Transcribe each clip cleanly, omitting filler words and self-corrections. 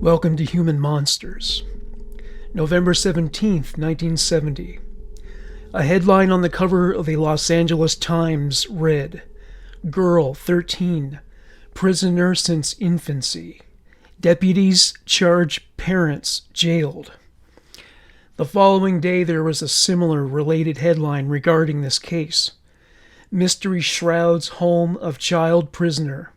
Welcome to Human Monsters. November 17th, 1970. A headline on the cover of the Los Angeles Times read, "Girl 13, prisoner since infancy. Deputies charge parents jailed." The following day there was a similar related headline regarding this case. Mystery shrouds home of child prisoner.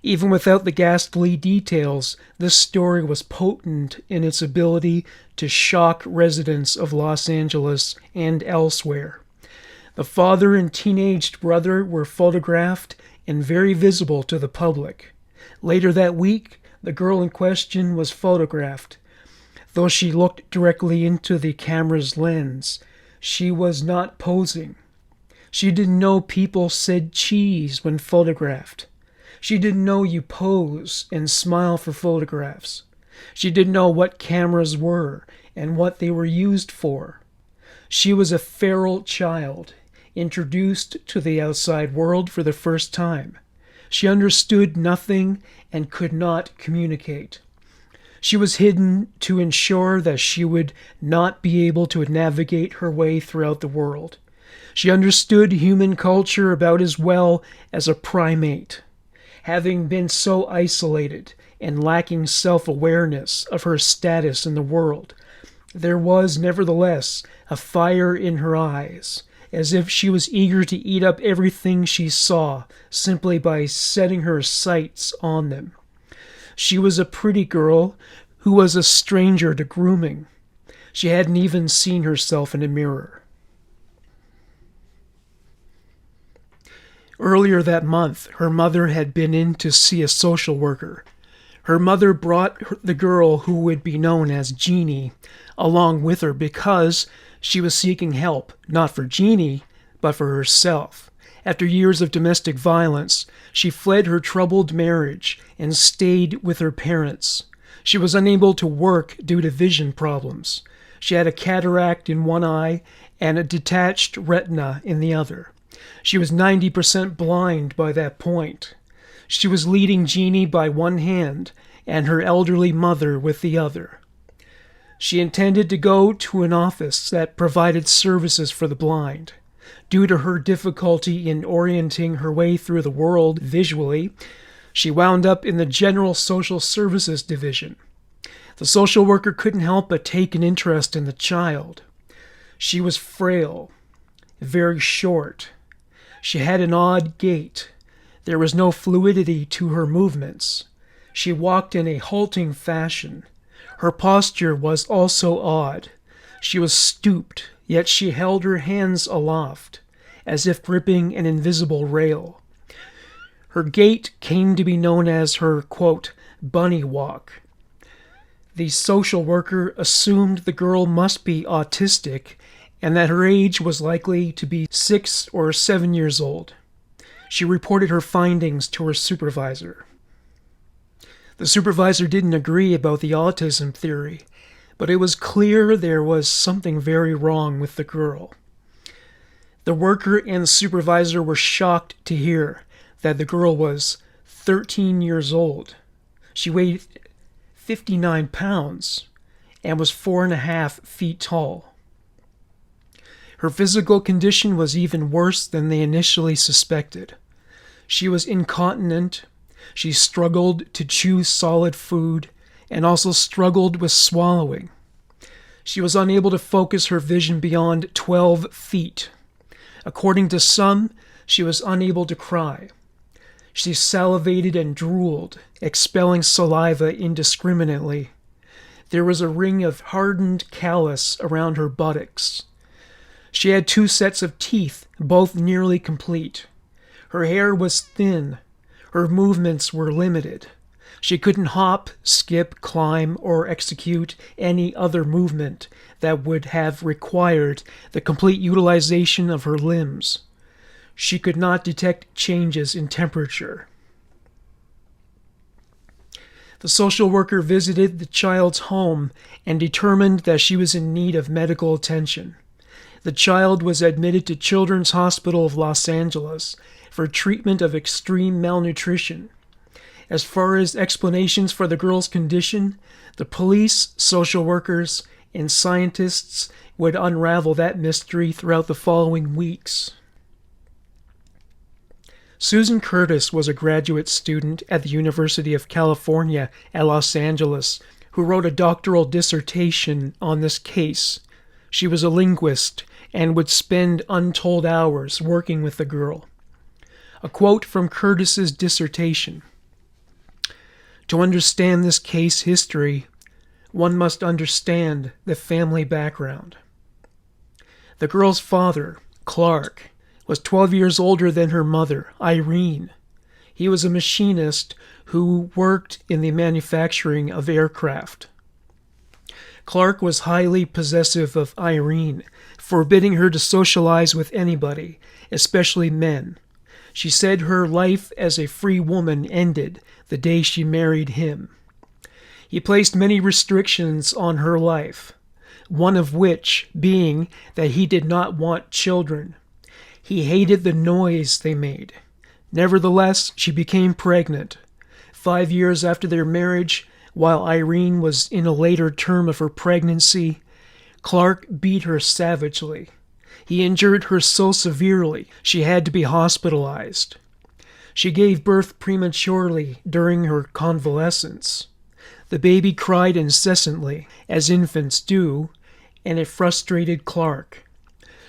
Even without the ghastly details, this story was potent in its ability to shock residents of Los Angeles and elsewhere. The father and teenaged brother were photographed and very visible to the public. Later that week, the girl in question was photographed. Though she looked directly into the camera's lens, she was not posing. She didn't know people said cheese when photographed. She didn't know you pose and smile for photographs. She didn't know what cameras were and what they were used for. She was a feral child, introduced to the outside world for the first time. She understood nothing and could not communicate. She was hidden to ensure that she would not be able to navigate her way throughout the world. She understood human culture about as well as a primate. Having been so isolated and lacking self-awareness of her status in the world, there was nevertheless a fire in her eyes, as if she was eager to eat up everything she saw simply by setting her sights on them. She was a pretty girl who was a stranger to grooming. She hadn't even seen herself in a mirror. Earlier that month, her mother had been in to see a social worker. Her mother brought the girl who would be known as Genie along with her because she was seeking help, not for Genie, but for herself. After years of domestic violence, she fled her troubled marriage and stayed with her parents. She was unable to work due to vision problems. She had a cataract in one eye and a detached retina in the other. She was 90% blind by that point. She was leading Genie by one hand and her elderly mother with the other. She intended to go to an office that provided services for the blind. Due to her difficulty in orienting her way through the world visually, she wound up in the General Social Services Division. The social worker couldn't help but take an interest in the child. She was frail, very short. She had an odd gait. There was no fluidity to her movements. She walked in a halting fashion. Her posture was also odd. She was stooped, yet she held her hands aloft, as if gripping an invisible rail. Her gait came to be known as her, quote, bunny walk. The social worker assumed the girl must be autistic and that her age was likely to be 6 or 7 years old. She reported her findings to her supervisor. The supervisor didn't agree about the autism theory, but it was clear there was something very wrong with the girl. The worker and the supervisor were shocked to hear that the girl was 13 years old. She weighed 59 pounds and was 4.5 feet tall. Her physical condition was even worse than they initially suspected. She was incontinent, she struggled to chew solid food, and also struggled with swallowing. She was unable to focus her vision beyond 12 feet. According to some, she was unable to cry. She salivated and drooled, expelling saliva indiscriminately. There was a ring of hardened callus around her buttocks. She had 2 sets of teeth, both nearly complete. Her hair was thin. Her movements were limited. She couldn't hop, skip, climb, or execute any other movement that would have required the complete utilization of her limbs. She could not detect changes in temperature. The social worker visited the child's home and determined that she was in need of medical attention. The child was admitted to Children's Hospital of Los Angeles for treatment of extreme malnutrition. As far as explanations for the girl's condition, the police, social workers, and scientists would unravel that mystery throughout the following weeks. Susan Curtis was a graduate student at the University of California at Los Angeles who wrote a doctoral dissertation on this case. She was a linguist and would spend untold hours working with the girl. A quote from Curtis's dissertation: "To understand this case history, one must understand the family background. The girl's father, Clark, was 12 years older than her mother, Irene. He was a machinist who worked in the manufacturing of aircraft. Clark was highly possessive of Irene, forbidding her to socialize with anybody, especially men. She said her life as a free woman ended the day she married him. He placed many restrictions on her life, one of which being that he did not want children. He hated the noise they made. Nevertheless, she became pregnant. 5 years after their marriage, while Irene was in a later term of her pregnancy, Clark beat her savagely. He injured her so severely she had to be hospitalized. She gave birth prematurely during her convalescence. The baby cried incessantly, as infants do, and it frustrated Clark.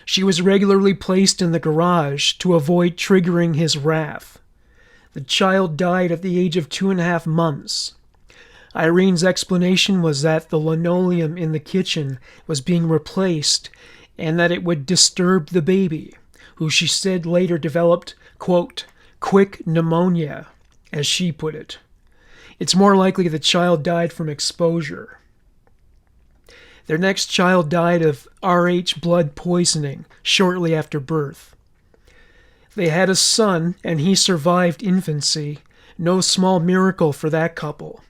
She was regularly placed in the garage to avoid triggering his wrath. The child died at the age of 2.5 months. Irene's explanation was that the linoleum in the kitchen was being replaced and that it would disturb the baby, who she said later developed, quote, quick pneumonia, as she put it. It's more likely the child died from exposure. Their next child died of Rh blood poisoning shortly after birth. They had a son, and he survived infancy, no small miracle for that couple.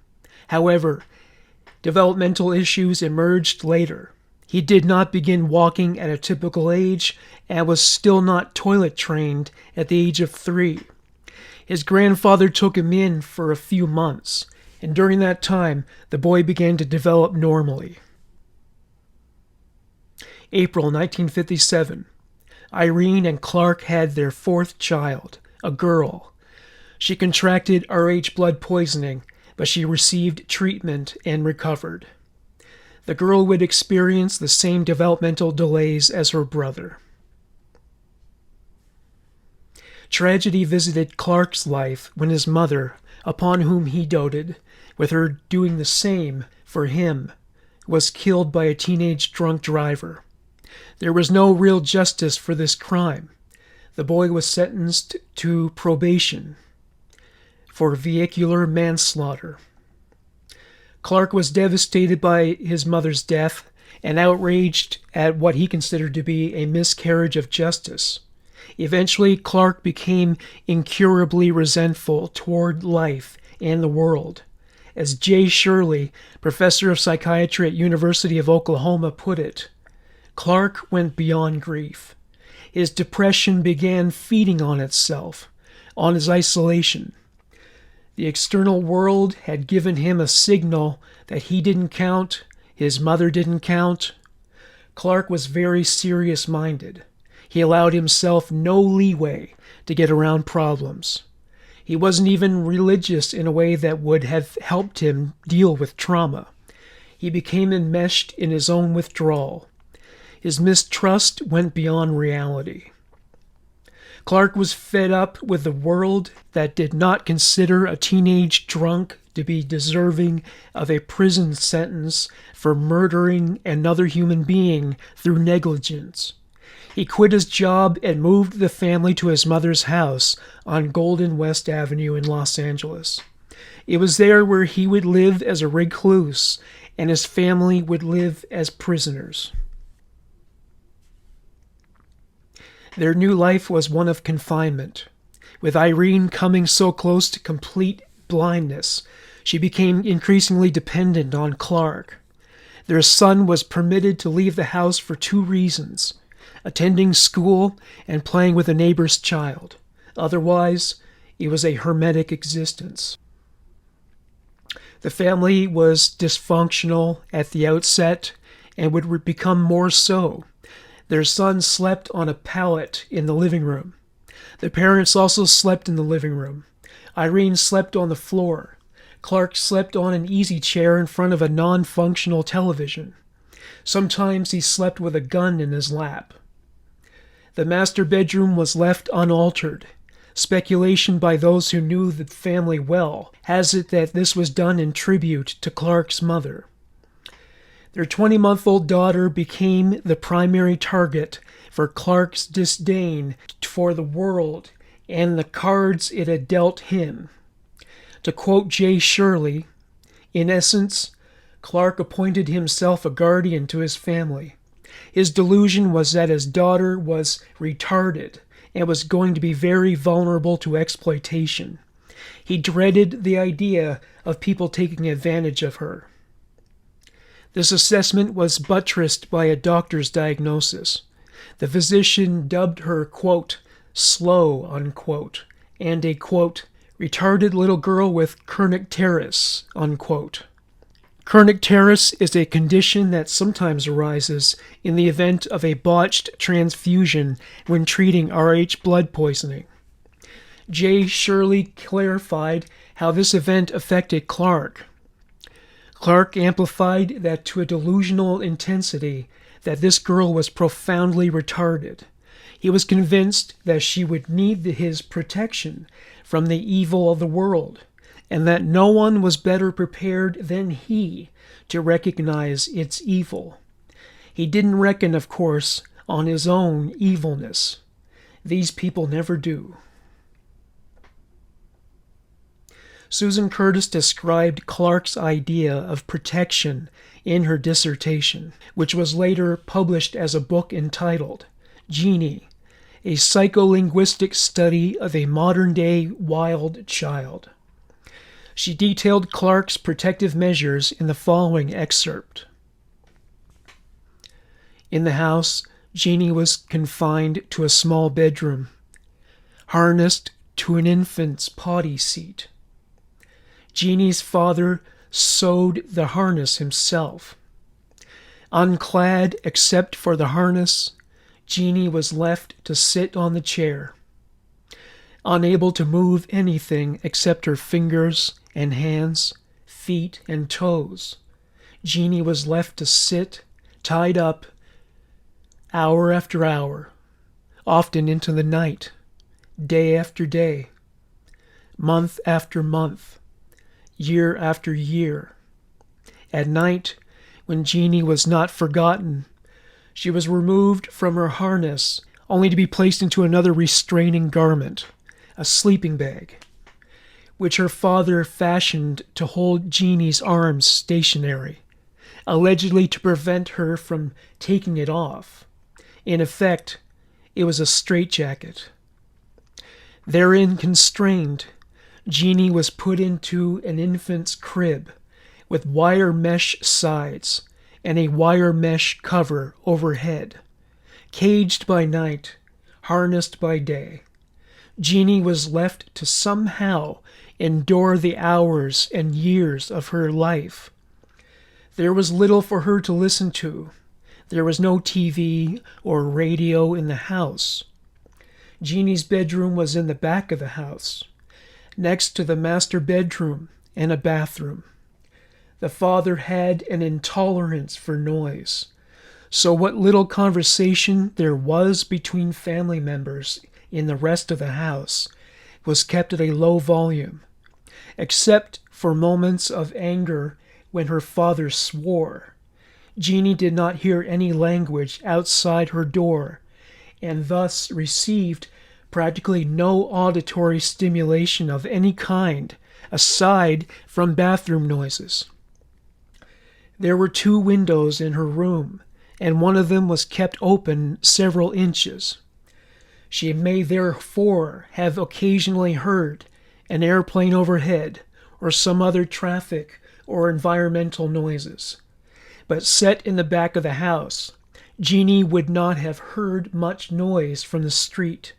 However, developmental issues emerged later. He did not begin walking at a typical age and was still not toilet trained at the age of 3. His grandfather took him in for a few months, and during that time, the boy began to develop normally. April 1957. Irene and Clark had their 4th child, a girl. She contracted Rh blood poisoning, but she received treatment and recovered. The girl would experience the same developmental delays as her brother. Tragedy visited Clark's life when his mother, upon whom he doted, with her doing the same for him, was killed by a teenage drunk driver. There was no real justice for this crime. The boy was sentenced to probation for vehicular manslaughter. Clark was devastated by his mother's death and outraged at what he considered to be a miscarriage of justice. Eventually, Clark became incurably resentful toward life and the world. As Jay Shirley, professor of psychiatry at University of Oklahoma, put it, Clark went beyond grief. His depression began feeding on itself, on his isolation. The external world had given him a signal that he didn't count, his mother didn't count. Clark was very serious-minded. He allowed himself no leeway to get around problems. He wasn't even religious in a way that would have helped him deal with trauma. He became enmeshed in his own withdrawal. His mistrust went beyond reality. Clark was fed up with the world that did not consider a teenage drunk to be deserving of a prison sentence for murdering another human being through negligence. He quit his job and moved the family to his mother's house on Golden West Avenue in Los Angeles. It was there where he would live as a recluse and his family would live as prisoners. Their new life was one of confinement. With Irene coming so close to complete blindness, she became increasingly dependent on Clark. Their son was permitted to leave the house for 2 reasons: attending school and playing with a neighbor's child. Otherwise, it was a hermetic existence. The family was dysfunctional at the outset and would become more so. Their son slept on a pallet in the living room. The parents also slept in the living room. Irene slept on the floor. Clark slept on an easy chair in front of a non-functional television. Sometimes he slept with a gun in his lap. The master bedroom was left unaltered. Speculation by those who knew the family well has it that this was done in tribute to Clark's mother. Their 20-month-old daughter became the primary target for Clark's disdain for the world and the cards it had dealt him. To quote Jay Shirley, in essence, Clark appointed himself a guardian to his family. His delusion was that his daughter was retarded and was going to be very vulnerable to exploitation. He dreaded the idea of people taking advantage of her. This assessment was buttressed by a doctor's diagnosis. The physician dubbed her, quote, slow, unquote, and a, quote, retarded little girl with kernicterus, unquote. Kernicterus is a condition that sometimes arises in the event of a botched transfusion when treating Rh blood poisoning. Jay Shirley clarified how this event affected Clark. Clark amplified that to a delusional intensity that this girl was profoundly retarded. He was convinced that she would need his protection from the evil of the world, and that no one was better prepared than he to recognize its evil. He didn't reckon, of course, on his own evilness. These people never do. Susan Curtis described Clark's idea of protection in her dissertation, which was later published as a book entitled Genie, a psycholinguistic study of a modern-day wild child. She detailed Clark's protective measures in the following excerpt. In the house, Genie was confined to a small bedroom, harnessed to an infant's potty seat. Genie's father sewed the harness himself. Unclad except for the harness, Genie was left to sit on the chair. Unable to move anything except her fingers and hands, feet and toes, Genie was left to sit, tied up, hour after hour, often into the night, day after day, month after month, year after year. At night, when Genie was not forgotten, she was removed from her harness only to be placed into another restraining garment, a sleeping bag, which her father fashioned to hold Genie's arms stationary, allegedly to prevent her from taking it off. In effect, it was a straitjacket. Therein constrained, Genie was put into an infant's crib with wire mesh sides and a wire mesh cover overhead. Caged by night, harnessed by day, Genie was left to somehow endure the hours and years of her life. There was little for her to listen to. There was no TV or radio in the house. Genie's bedroom was in the back of the house, next to the master bedroom and a bathroom. The father had an intolerance for noise, so what little conversation there was between family members in the rest of the house was kept at a low volume, except for moments of anger when her father swore. Genie did not hear any language outside her door, and thus received practically no auditory stimulation of any kind aside from bathroom noises. There were 2 windows in her room, and one of them was kept open several inches. She may therefore have occasionally heard an airplane overhead or some other traffic or environmental noises. But set in the back of the house, Genie would not have heard much noise from the street.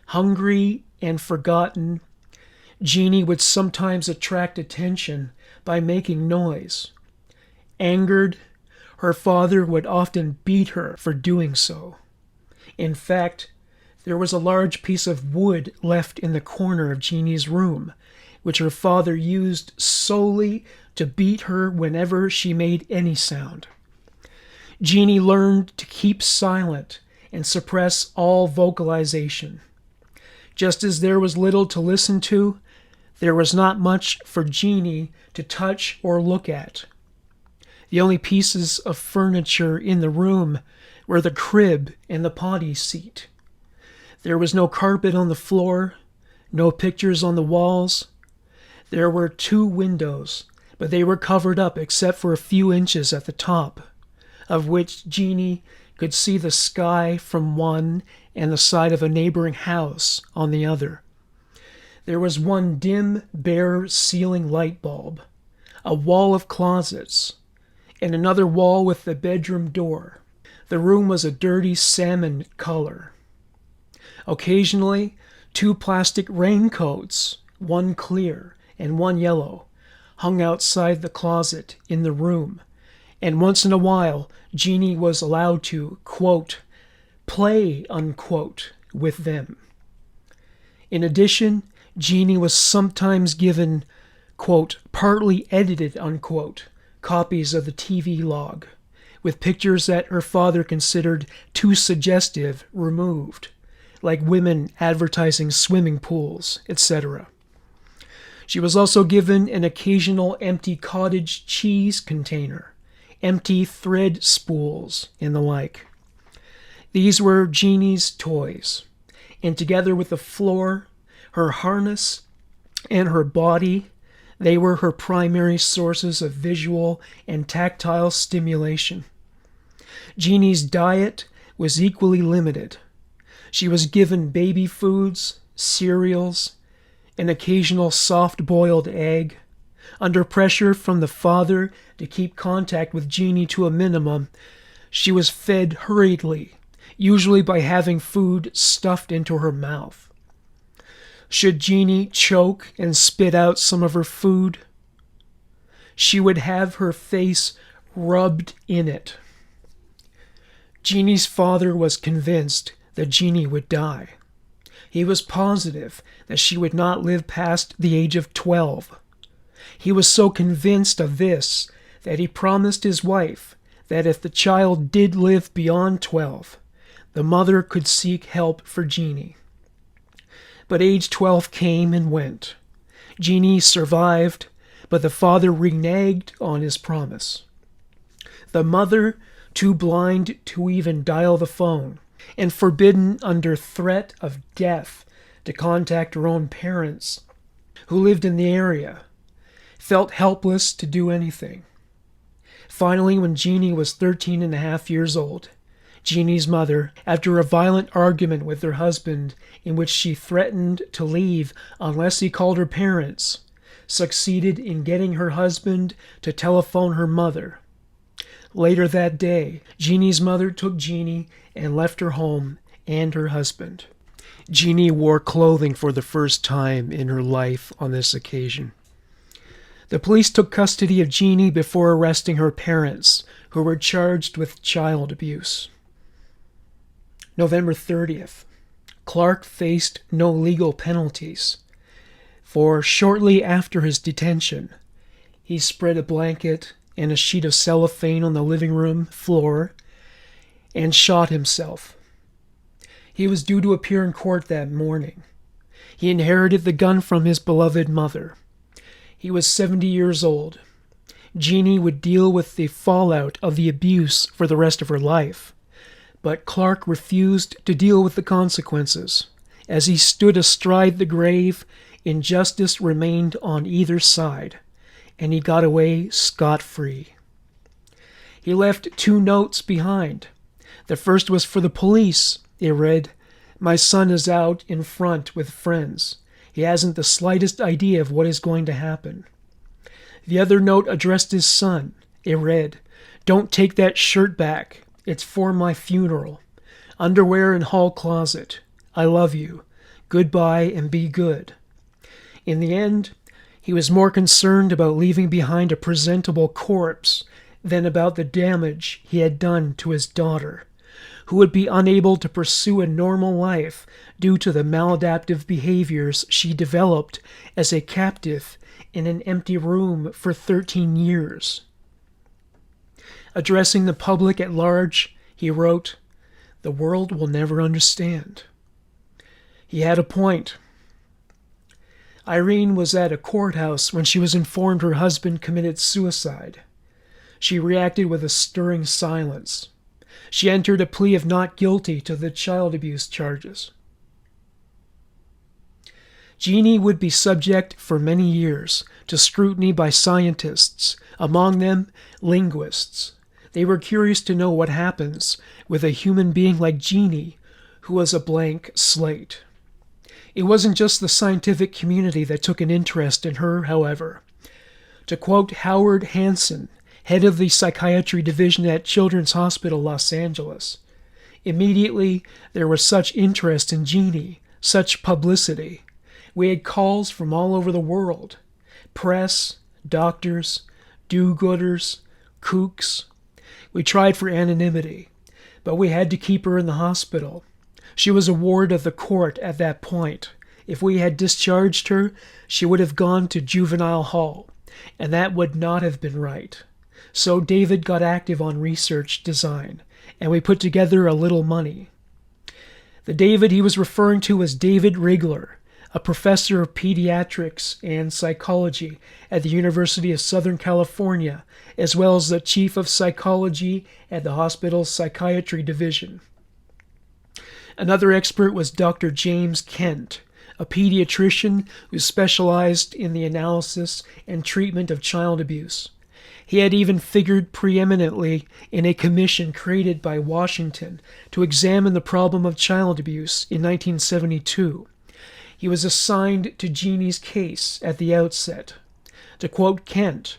Hungry and forgotten, Genie would sometimes attract attention by making noise. Angered, her father would often beat her for doing so. In fact, there was a large piece of wood left in the corner of Genie's room, which her father used solely to beat her whenever she made any sound. Genie learned to keep silent and suppress all vocalization. Just as there was little to listen to, there was not much for Genie to touch or look at. The only pieces of furniture in the room were the crib and the potty seat. There was no carpet on the floor, no pictures on the walls. There were 2 windows, but they were covered up except for a few inches at the top, of which Genie could see the sky from one and the side of a neighboring house on the other. There was one dim, bare ceiling light bulb, a wall of closets, and another wall with the bedroom door. The room was a dirty salmon color. Occasionally, 2 plastic raincoats, one clear and one yellow, hung outside the closet in the room, and once in a while Genie was allowed to, quote, play, unquote, with them. In addition, Genie was sometimes given, quote, partly edited, unquote, copies of the TV log, with pictures that her father considered too suggestive removed, like women advertising swimming pools, etc. She was also given an occasional empty cottage cheese container, empty thread spools, and the like. These were Genie's toys, and together with the floor, her harness, and her body, they were her primary sources of visual and tactile stimulation. Genie's diet was equally limited. She was given baby foods, cereals, an occasional soft-boiled egg. Under pressure from the father to keep contact with Genie to a minimum, she was fed hurriedly, usually by having food stuffed into her mouth. Should Genie choke and spit out some of her food, she would have her face rubbed in it. Genie's father was convinced that Genie would die. He was positive that she would not live past the age of 12. He was so convinced of this that he promised his wife that if the child did live beyond 12, the mother could seek help for Genie. But age 12 came and went. Genie survived, but the father reneged on his promise. The mother, too blind to even dial the phone, and forbidden under threat of death to contact her own parents, who lived in the area, felt helpless to do anything. Finally, when Genie was 13 and a half years old, Genie's mother, after a violent argument with her husband in which she threatened to leave unless he called her parents, succeeded in getting her husband to telephone her mother. Later that day, Genie's mother took Genie and left her home and her husband. Genie wore clothing for the first time in her life on this occasion. The police took custody of Genie before arresting her parents, who were charged with child abuse. November 30th. Clark faced no legal penalties, for shortly after his detention, he spread a blanket and a sheet of cellophane on the living room floor and shot himself. He was due to appear in court that morning. He inherited the gun from his beloved mother. He was 70 years old. Genie would deal with the fallout of the abuse for the rest of her life, but Clark refused to deal with the consequences. As he stood astride the grave, injustice remained on either side, and he got away scot-free. He left 2 notes behind. The first was for the police. It read, "My son is out in front with friends. He hasn't the slightest idea of what is going to happen." The other note addressed his son. It read, "Don't take that shirt back. It's for my funeral. Underwear in hall closet. I love you. Goodbye and be good." In the end, He was more concerned about leaving behind a presentable corpse than about the damage he had done to his daughter, who would be unable to pursue a normal life due to the maladaptive behaviors she developed as a captive in an empty room for 13 years. Addressing the public at large, he wrote, "The world will never understand." He had a point. Irene was at a courthouse when she was informed her husband committed suicide. She reacted with a stirring silence. She entered a plea of not guilty to the child abuse charges. Genie would be subject for many years to scrutiny by scientists, among them linguists. They were curious to know what happens with a human being like Genie, who was a blank slate. It wasn't just the scientific community that took an interest in her, however. To quote Howard Hansen, head of the psychiatry division at Children's Hospital Los Angeles, "Immediately there was such interest in Genie, such publicity. We had calls from all over the world. Press, doctors, do-gooders, kooks. We tried for anonymity, but we had to keep her in the hospital. She was a ward of the court at that point. If we had discharged her, she would have gone to juvenile hall, and that would not have been right. So David got active on research design, and we put together a little money." The David he was referring to was David Rigler, a professor of pediatrics and psychology at the University of Southern California, as well as the chief of psychology at the hospital's psychiatry division. Another expert was Dr. James Kent, a pediatrician who specialized in the analysis and treatment of child abuse. He had even figured preeminently in a commission created by Washington to examine the problem of child abuse in 1972. He was assigned to Genie's case at the outset. To quote Kent,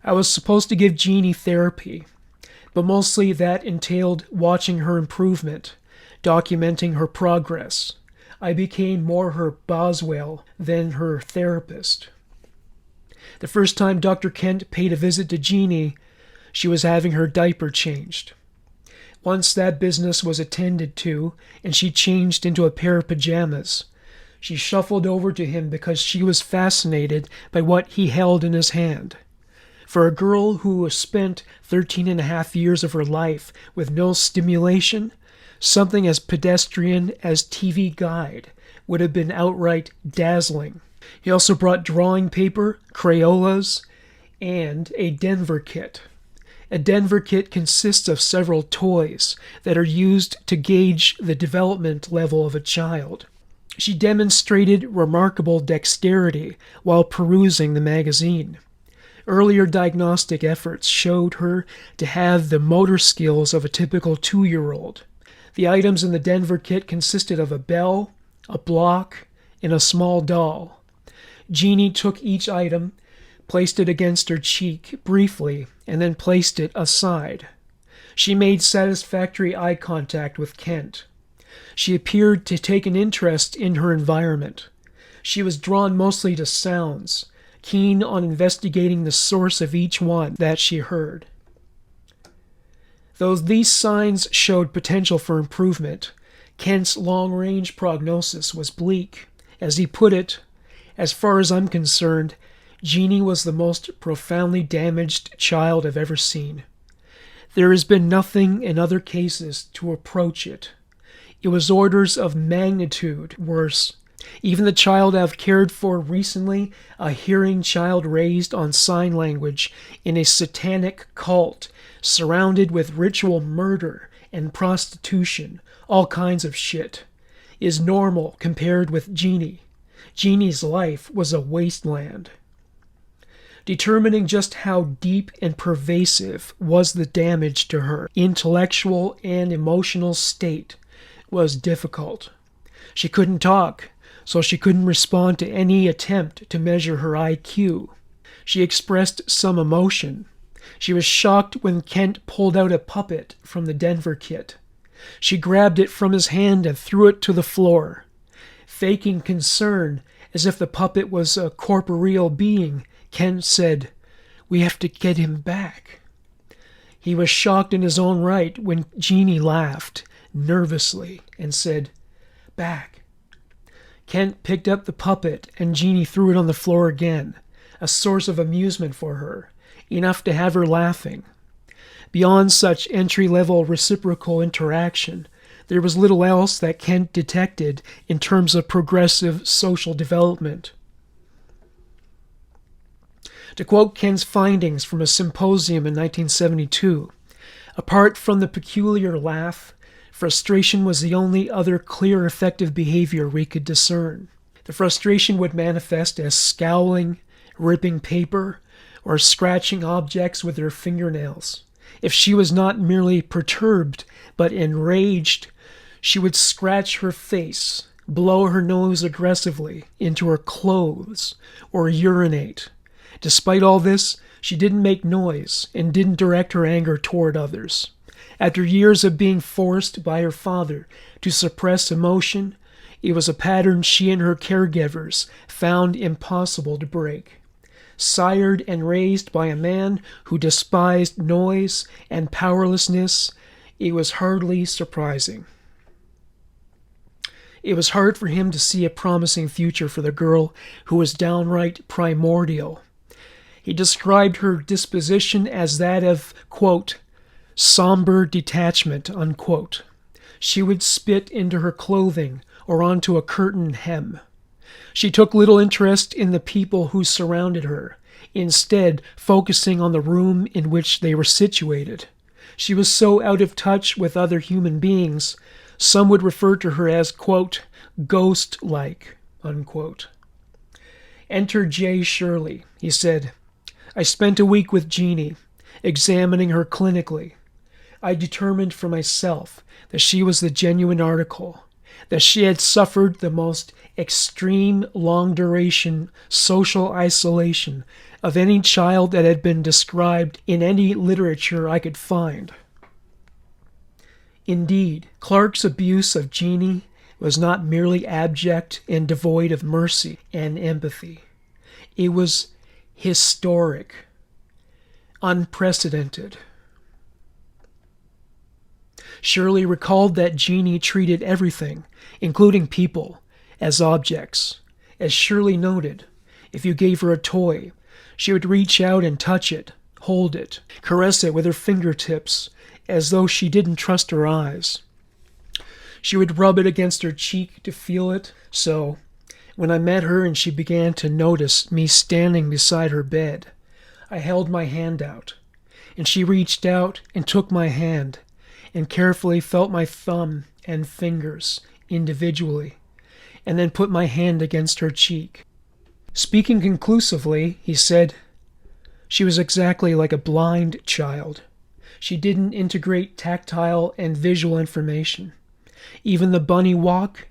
"I was supposed to give Genie therapy, but mostly that entailed watching her improvement, documenting her progress. I became more her Boswell than her therapist." The first time Dr. Kent paid a visit to Genie, she was having her diaper changed. Once that business was attended to, and she changed into a pair of pajamas, she shuffled over to him because she was fascinated by what he held in his hand. For a girl who spent 13 and a half years of her life with no stimulation, something as pedestrian as TV Guide would have been outright dazzling. He also brought drawing paper, Crayolas, and a Denver kit. A Denver kit consists of several toys that are used to gauge the development level of a child. She demonstrated remarkable dexterity while perusing the magazine. Earlier diagnostic efforts showed her to have the motor skills of a typical 2-year-old. The items in the Denver kit consisted of a bell, a block, and a small doll. Genie took each item, placed it against her cheek briefly, and then placed it aside. She made satisfactory eye contact with Kent. She appeared to take an interest in her environment. She was drawn mostly to sounds, keen on investigating the source of each one that she heard. Though these signs showed potential for improvement, Kent's long-range prognosis was bleak. As he put it, "As far as I'm concerned, Genie was the most profoundly damaged child I've ever seen. There has been nothing in other cases to approach it. It was orders of magnitude worse. Even the child I've cared for recently, a hearing child raised on sign language in a satanic cult, surrounded with ritual murder and prostitution, all kinds of shit, is normal compared with Genie. Genie's life was a wasteland." Determining just how deep and pervasive was the damage to her intellectual and emotional state was difficult. She couldn't talk, so she couldn't respond to any attempt to measure her IQ. She expressed some emotion. She was shocked when Kent pulled out a puppet from the Denver kit. She grabbed it from his hand and threw it to the floor. Faking concern As if the puppet was a corporeal being, Kent said, "We have to get him back." He was shocked in his own right when Genie laughed nervously and said, "Back." Kent picked up the puppet and Genie threw it on the floor again, a source of amusement for her, enough to have her laughing. Beyond such entry-level reciprocal interaction, there was little else that Kent detected in terms of progressive social development. To quote Kent's findings from a symposium in 1972, apart from the peculiar laugh, frustration was the only other clear effective behavior we could discern. The frustration would manifest as scowling, ripping paper, or scratching objects with her fingernails. If she was not merely perturbed, but enraged, she would scratch her face, blow her nose aggressively into her clothes, or urinate. Despite all this, she didn't make noise and didn't direct her anger toward others. After years of being forced by her father to suppress emotion, it was a pattern she and her caregivers found impossible to break. Sired and raised by a man who despised noise and powerlessness, it was hardly surprising. It was hard for him to see a promising future for the girl who was downright primordial. He described her disposition as that of, quote, somber detachment, unquote. She would spit into her clothing or onto a curtain hem. She took little interest in the people who surrounded her, instead focusing on the room in which they were situated. She was so out of touch with other human beings, some would refer to her as, quote, ghost-like, unquote. Enter J. Shirley. He said, "I spent a week with Genie, examining her clinically. I determined for myself that she was the genuine article, that she had suffered the most extreme long-duration social isolation of any child that had been described in any literature I could find." Indeed, Clark's abuse of Genie was not merely abject and devoid of mercy and empathy. It was historic, unprecedented. Shirley recalled that Genie treated everything, including people, as objects. As Shirley noted, if you gave her a toy, she would reach out and touch it, hold it, caress it with her fingertips, as though she didn't trust her eyes. She would rub it against her cheek to feel it, so when I met her and she began to notice me standing beside her bed, I held my hand out, and she reached out and took my hand and carefully felt my thumb and fingers individually, and then put my hand against her cheek. Speaking conclusively, he said, she was exactly like a blind child. She didn't integrate tactile and visual information. Even the bunny walk,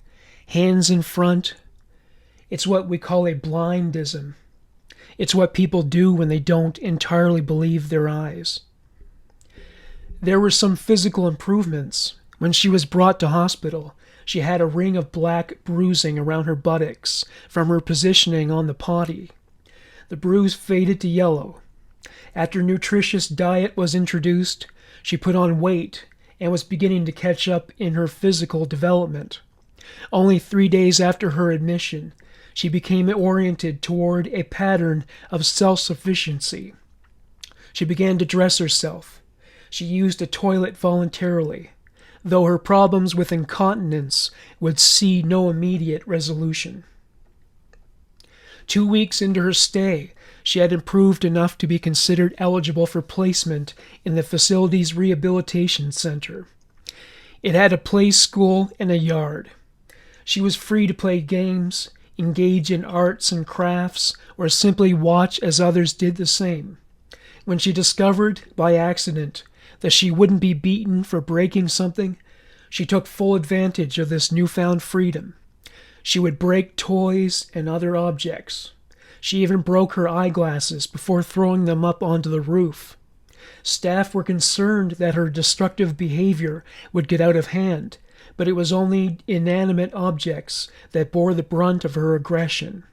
hands in front, it's what we call a blindism. It's what people do when they don't entirely believe their eyes. There were some physical improvements. When she was brought to hospital, she had a ring of black bruising around her buttocks from her positioning on the potty. The bruise faded to yellow. After nutritious diet was introduced, she put on weight and was beginning to catch up in her physical development. Only 3 days after her admission, she became oriented toward a pattern of self-sufficiency. She began to dress herself. She used a toilet voluntarily, though her problems with incontinence would see no immediate resolution. 2 weeks into her stay, she had improved enough to be considered eligible for placement in the facility's rehabilitation center. It had a play school and a yard. She was free to play games, engage in arts and crafts, or simply watch as others did the same. When she discovered, by accident, that she wouldn't be beaten for breaking something, she took full advantage of this newfound freedom. She would break toys and other objects. She even broke her eyeglasses before throwing them up onto the roof. Staff were concerned that her destructive behavior would get out of hand, but it was only inanimate objects that bore the brunt of her aggression.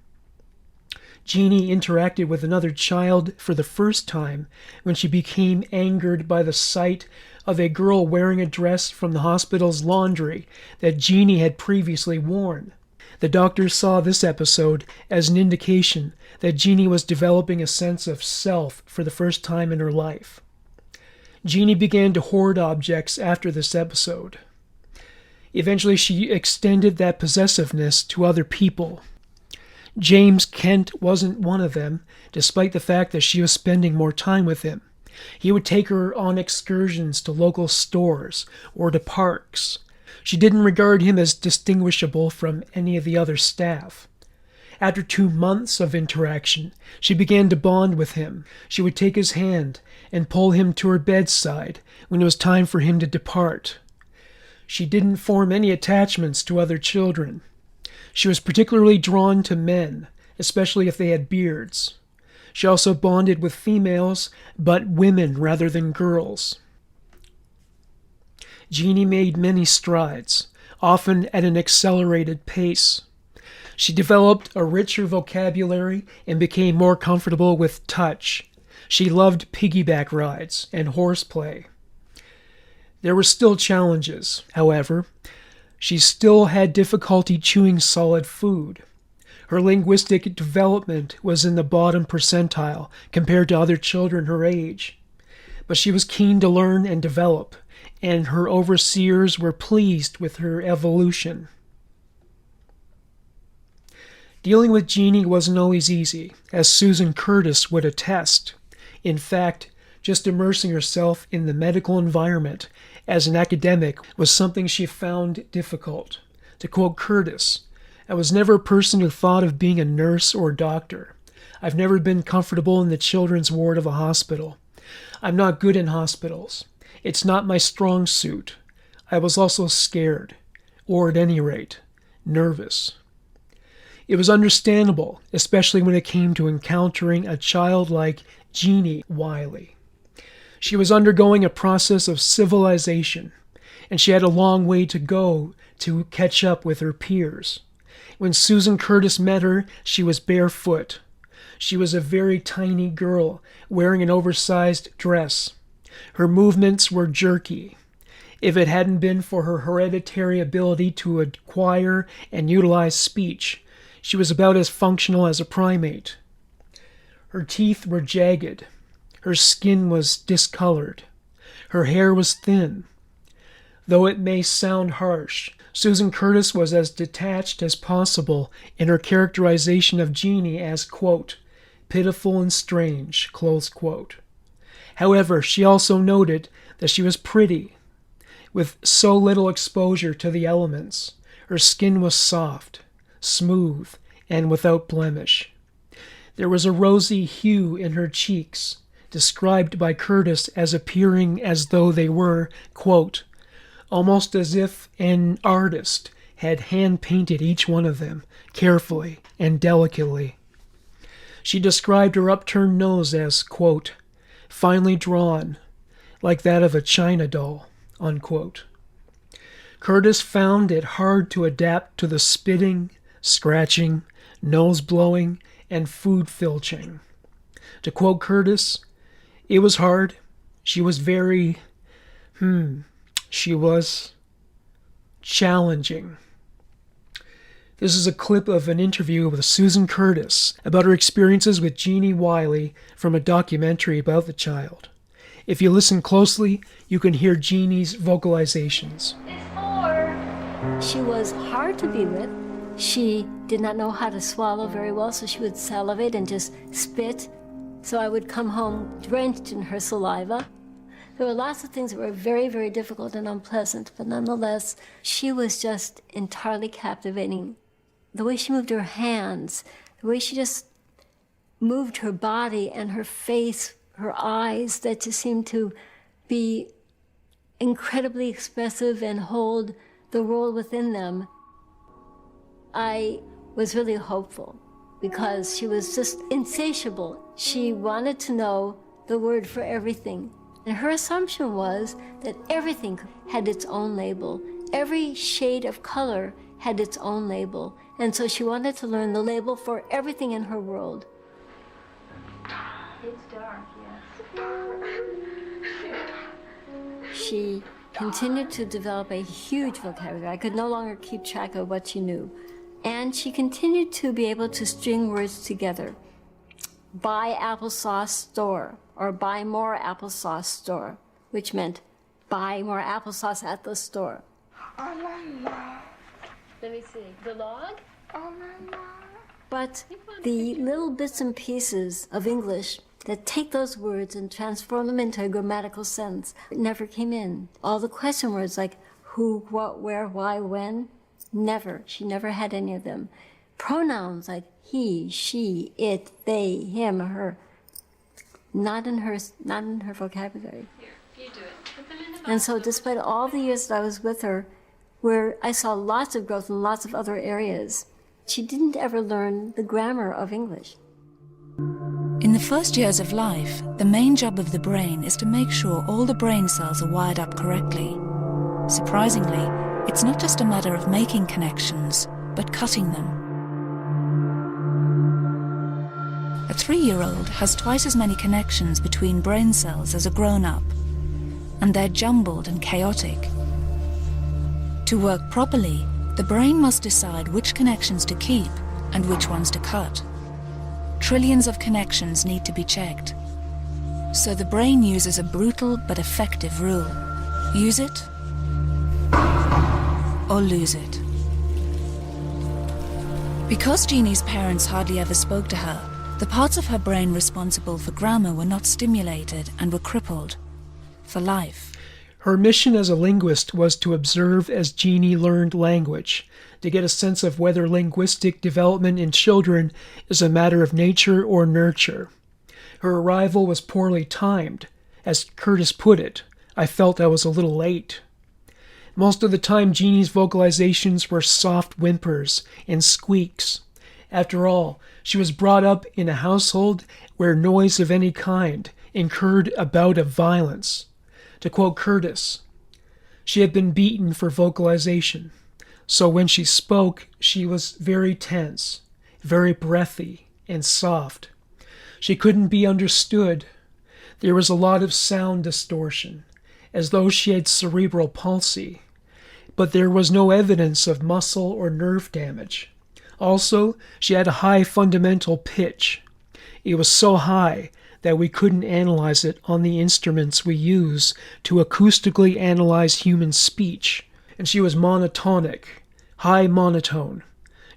Genie interacted with another child for the first time when she became angered by the sight of a girl wearing a dress from the hospital's laundry that Genie had previously worn. The doctors saw this episode as an indication that Genie was developing a sense of self for the first time in her life. Genie began to hoard objects after this episode. Eventually, she extended that possessiveness to other people. James Kent wasn't one of them, despite the fact that she was spending more time with him. He would take her on excursions to local stores or to parks. She didn't regard him as distinguishable from any of the other staff. After 2 months of interaction, she began to bond with him. She would take his hand and pull him to her bedside when it was time for him to depart. She didn't form any attachments to other children. She was particularly drawn to men, especially if they had beards. She also bonded with females, but women rather than girls. Genie made many strides, often at an accelerated pace. She developed a richer vocabulary and became more comfortable with touch. She loved piggyback rides and horseplay. There were still challenges, however. She still had difficulty chewing solid food. Her linguistic development was in the bottom percentile compared to other children her age. But she was keen to learn and develop, and her overseers were pleased with her evolution. Dealing with Genie wasn't always easy, as Susan Curtis would attest. In fact, just immersing herself in the medical environment as an academic was something she found difficult. To quote Curtis, "I was never a person who thought of being a nurse or doctor. I've never been comfortable in the children's ward of a hospital. I'm not good in hospitals. It's not my strong suit. I was also scared, or at any rate, nervous." It was understandable, especially when it came to encountering a child like Genie Wiley. She was undergoing a process of civilization, and she had a long way to go to catch up with her peers. When Susan Curtis met her, she was barefoot. She was a very tiny girl, wearing an oversized dress. Her movements were jerky. If it hadn't been for her hereditary ability to acquire and utilize speech, she was about as functional as a primate. Her teeth were jagged. Her skin was discolored. Her hair was thin. Though it may sound harsh, Susan Curtis was as detached as possible in her characterization of Genie as, quote, "pitiful and strange," close quote. However, she also noted that she was pretty. With so little exposure to the elements, her skin was soft, smooth, and without blemish. There was a rosy hue in her cheeks, described by Curtis as appearing as though they were, quote, "almost as if an artist had hand-painted each one of them, carefully and delicately." She described her upturned nose as, quote, "finely drawn, like that of a china doll," unquote. Curtis found it hard to adapt to the spitting, scratching, nose-blowing, and food filching. To quote Curtis, "It was hard. She was very, she was challenging." This is a clip of an interview with Susan Curtis about her experiences with Genie Wiley from a documentary about the child. If you listen closely, you can hear Genie's vocalizations. She was hard to be with. She did not know how to swallow very well, so she would salivate and just spit. So I would come home drenched in her saliva. There were lots of things that were very, very difficult and unpleasant, but nonetheless, she was just entirely captivating. The way she moved her hands, the way she just moved her body and her face, her eyes, that just seemed to be incredibly expressive and hold the world within them. I was really hopeful because she was just insatiable. She wanted to know the word for everything. And her assumption was that everything had its own label. Every shade of color had its own label, and so she wanted to learn the label for everything in her world. It's dark, yes. She continued to develop a huge vocabulary. I could no longer keep track of what she knew. And she continued to be able to string words together. Buy applesauce store, or buy more applesauce store, which meant buy more applesauce at the store. Oh, Mama. Let me see, the log? Oh, Mama. But the little bits and pieces of English that take those words and transform them into a grammatical sentence never came in. All the question words like who, what, where, why, when, never. She never had any of them. Pronouns like he, she, it, they, him, her, not in her vocabulary. Here, you do it. Put them in the And so despite all the years that I was with her, where I saw lots of growth in lots of other areas, she didn't ever learn the grammar of English. In the first years of life, the main job of the brain is to make sure all the brain cells are wired up correctly. Surprisingly, it's not just a matter of making connections, but cutting them. A 3-year-old has twice as many connections between brain cells as a grown-up, and they're jumbled and chaotic. To work properly, the brain must decide which connections to keep and which ones to cut. Trillions of connections need to be checked. So the brain uses a brutal but effective rule. Use it or lose it. Because Genie's parents hardly ever spoke to her, the parts of her brain responsible for grammar were not stimulated and were crippled for life. Her mission as a linguist was to observe as Genie learned language, to get a sense of whether linguistic development in children is a matter of nature or nurture. Her arrival was poorly timed. As Curtis put it, I felt I was a little late. Most of the time, Genie's vocalizations were soft whimpers and squeaks. After all, she was brought up in a household where noise of any kind incurred a bout of violence. To quote Curtis, she had been beaten for vocalization, so when she spoke, she was very tense, very breathy, and soft. She couldn't be understood. There was a lot of sound distortion, as though she had cerebral palsy, but there was no evidence of muscle or nerve damage. Also, she had a high fundamental pitch. It was so high that we couldn't analyze it on the instruments we use to acoustically analyze human speech. And she was monotonic, high monotone,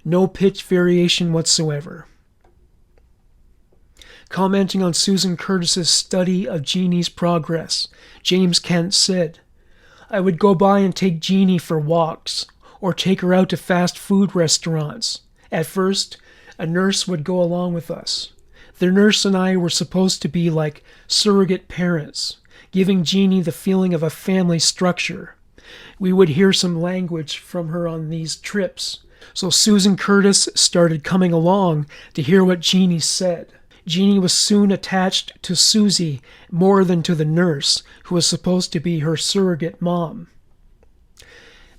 no pitch variation whatsoever. Commenting on Susan Curtis's study of Genie's progress, James Kent said, "I would go by and take Genie for walks, or take her out to fast food restaurants. At first, a nurse would go along with us. The nurse and I were supposed to be like surrogate parents, giving Genie the feeling of a family structure. We would hear some language from her on these trips, so Susan Curtis started coming along to hear what Genie said. Genie was soon attached to Susie more than to the nurse, who was supposed to be her surrogate mom.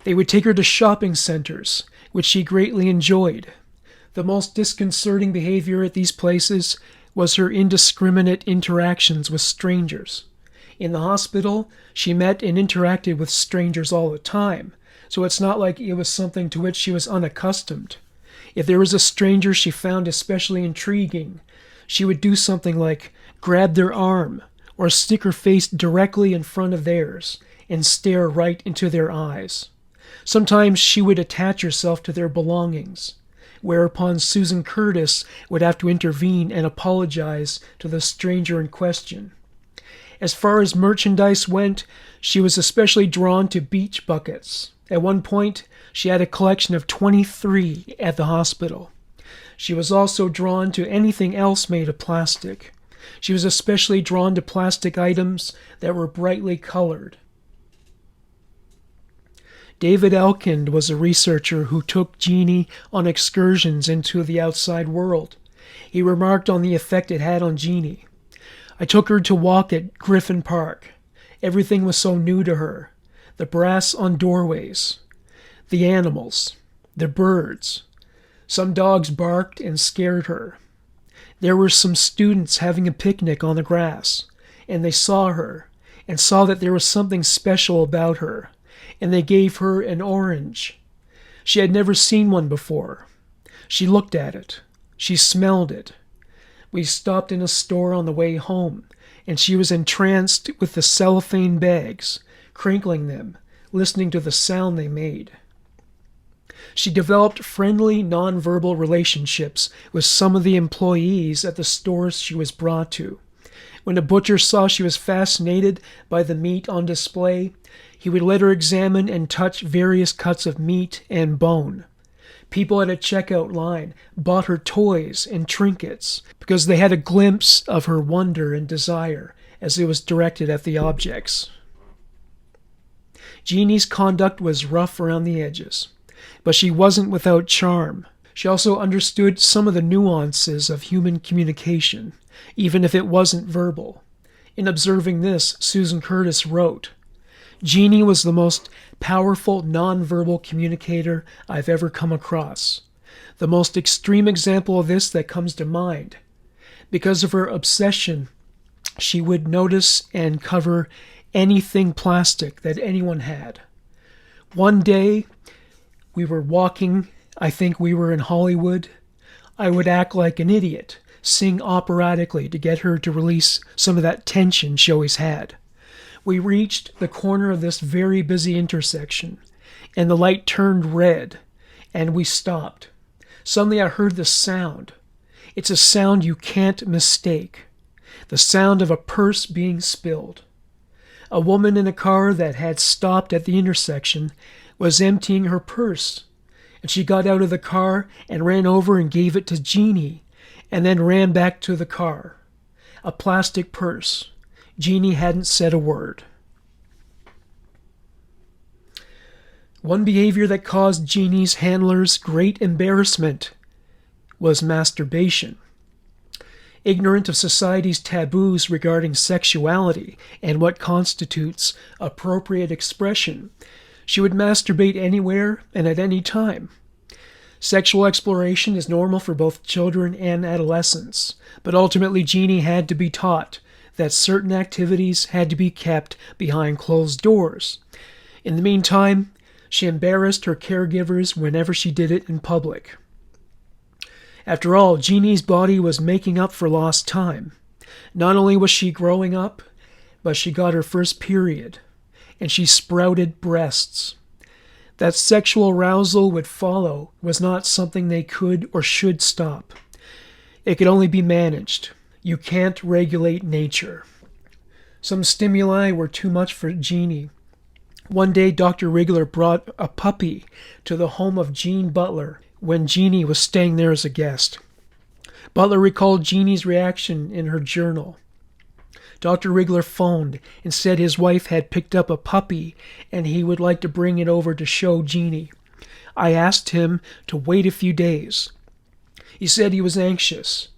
They would take her to shopping centers, which she greatly enjoyed. The most disconcerting behavior at these places was her indiscriminate interactions with strangers. In the hospital, she met and interacted with strangers all the time, so it's not like it was something to which she was unaccustomed. If there was a stranger she found especially intriguing, she would do something like grab their arm or stick her face directly in front of theirs and stare right into their eyes. Sometimes she would attach herself to their belongings, whereupon Susan Curtis would have to intervene and apologize to the stranger in question. As far as merchandise went, she was especially drawn to beach buckets. At one point, she had a collection of 23 at the hospital. She was also drawn to anything else made of plastic. She was especially drawn to plastic items that were brightly colored. David Elkind was a researcher who took Genie on excursions into the outside world. He remarked on the effect it had on Genie. "I took her to walk at Griffin Park. Everything was so new to her. The brass on doorways, the animals, The birds. Some dogs barked and scared her. There were some students having a picnic on the grass, and they saw her, and saw that there was something special about her, and they gave her an orange. She had never seen one before. She looked at it. She smelled it. We stopped in a store on the way home, and she was entranced with the cellophane bags, crinkling them, listening to the sound they made. She developed friendly, nonverbal relationships with some of the employees at the stores she was brought to. When a butcher saw she was fascinated by the meat on display, he would let her examine and touch various cuts of meat and bone. People at a checkout line bought her toys and trinkets because they had a glimpse of her wonder and desire as it was directed at the objects. Genie's conduct was rough around the edges, but she wasn't without charm. She also understood some of the nuances of human communication, even if it wasn't verbal. In observing this, Susan Curtis wrote, "Genie was the most powerful nonverbal communicator I've ever come across. The most extreme example of this that comes to mind. Because of her obsession, she would notice and cover anything plastic that anyone had. One day, we were walking, I think we were in Hollywood. I would act like an idiot, sing operatically to get her to release some of that tension she always had. We reached the corner of this very busy intersection, and the light turned red, and we stopped. Suddenly I heard the sound. It's a sound you can't mistake. The sound of a purse being spilled. A woman in a car that had stopped at the intersection was emptying her purse, and she got out of the car and ran over and gave it to Genie, and then ran back to the car. A plastic purse. Genie hadn't said a word." One behavior that caused Genie's handlers great embarrassment was masturbation. Ignorant of society's taboos regarding sexuality and what constitutes appropriate expression, she would masturbate anywhere and at any time. Sexual exploration is normal for both children and adolescents, but ultimately Genie had to be taught that certain activities had to be kept behind closed doors. In the meantime, she embarrassed her caregivers whenever she did it in public. After all, Genie's body was making up for lost time. Not only was she growing up, but she got her first period, and she sprouted breasts. That sexual arousal would follow was not something they could or should stop. It could only be managed. You can't regulate nature. Some stimuli were too much for Genie. One day, Dr. Wriggler brought a puppy to the home of Gene Butler when Genie was staying there as a guest. Butler recalled Genie's reaction in her journal. Dr. Wriggler phoned and said his wife had picked up a puppy and he would like to bring it over to show Genie. I asked him to wait a few days. He said he was anxious.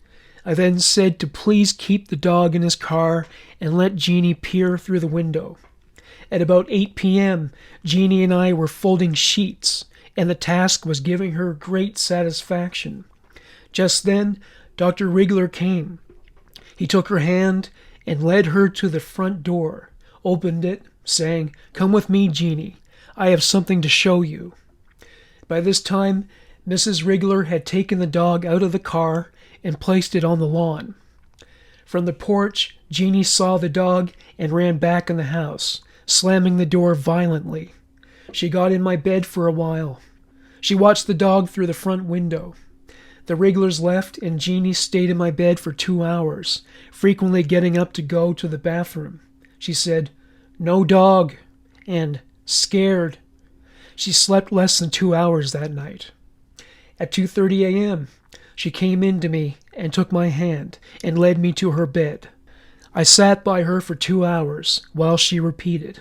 I then said to please keep the dog in his car and let Genie peer through the window. At about 8 p.m., Genie and I were folding sheets, and the task was giving her great satisfaction. Just then, Dr. Wriggler came. He took her hand and led her to the front door, opened it, saying, "Come with me, Genie. I have something to show you." By this time, Mrs. Wriggler had taken the dog out of the car and placed it on the lawn. From the porch, Genie saw the dog and ran back in the house, slamming the door violently. She got in my bed for a while. She watched the dog through the front window. The Wrigglers left, and Genie stayed in my bed for 2 hours, frequently getting up to go to the bathroom. She said, "No dog," and "scared." She slept less than 2 hours that night. At 2:30 a.m., she came in to me and took my hand and led me to her bed. I sat by her for 2 hours while she repeated,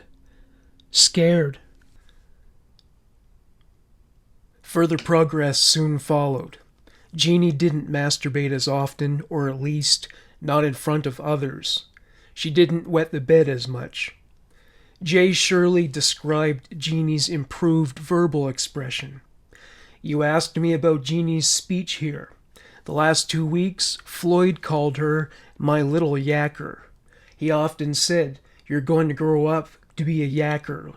"Scared." Further progress soon followed. Genie didn't masturbate as often, or at least not in front of others. She didn't wet the bed as much. Jay Shirley described Genie's improved verbal expression. You asked me about Jeannie's speech here. The last 2 weeks, Floyd called her my little yacker. He often said, "You're going to grow up to be a yacker."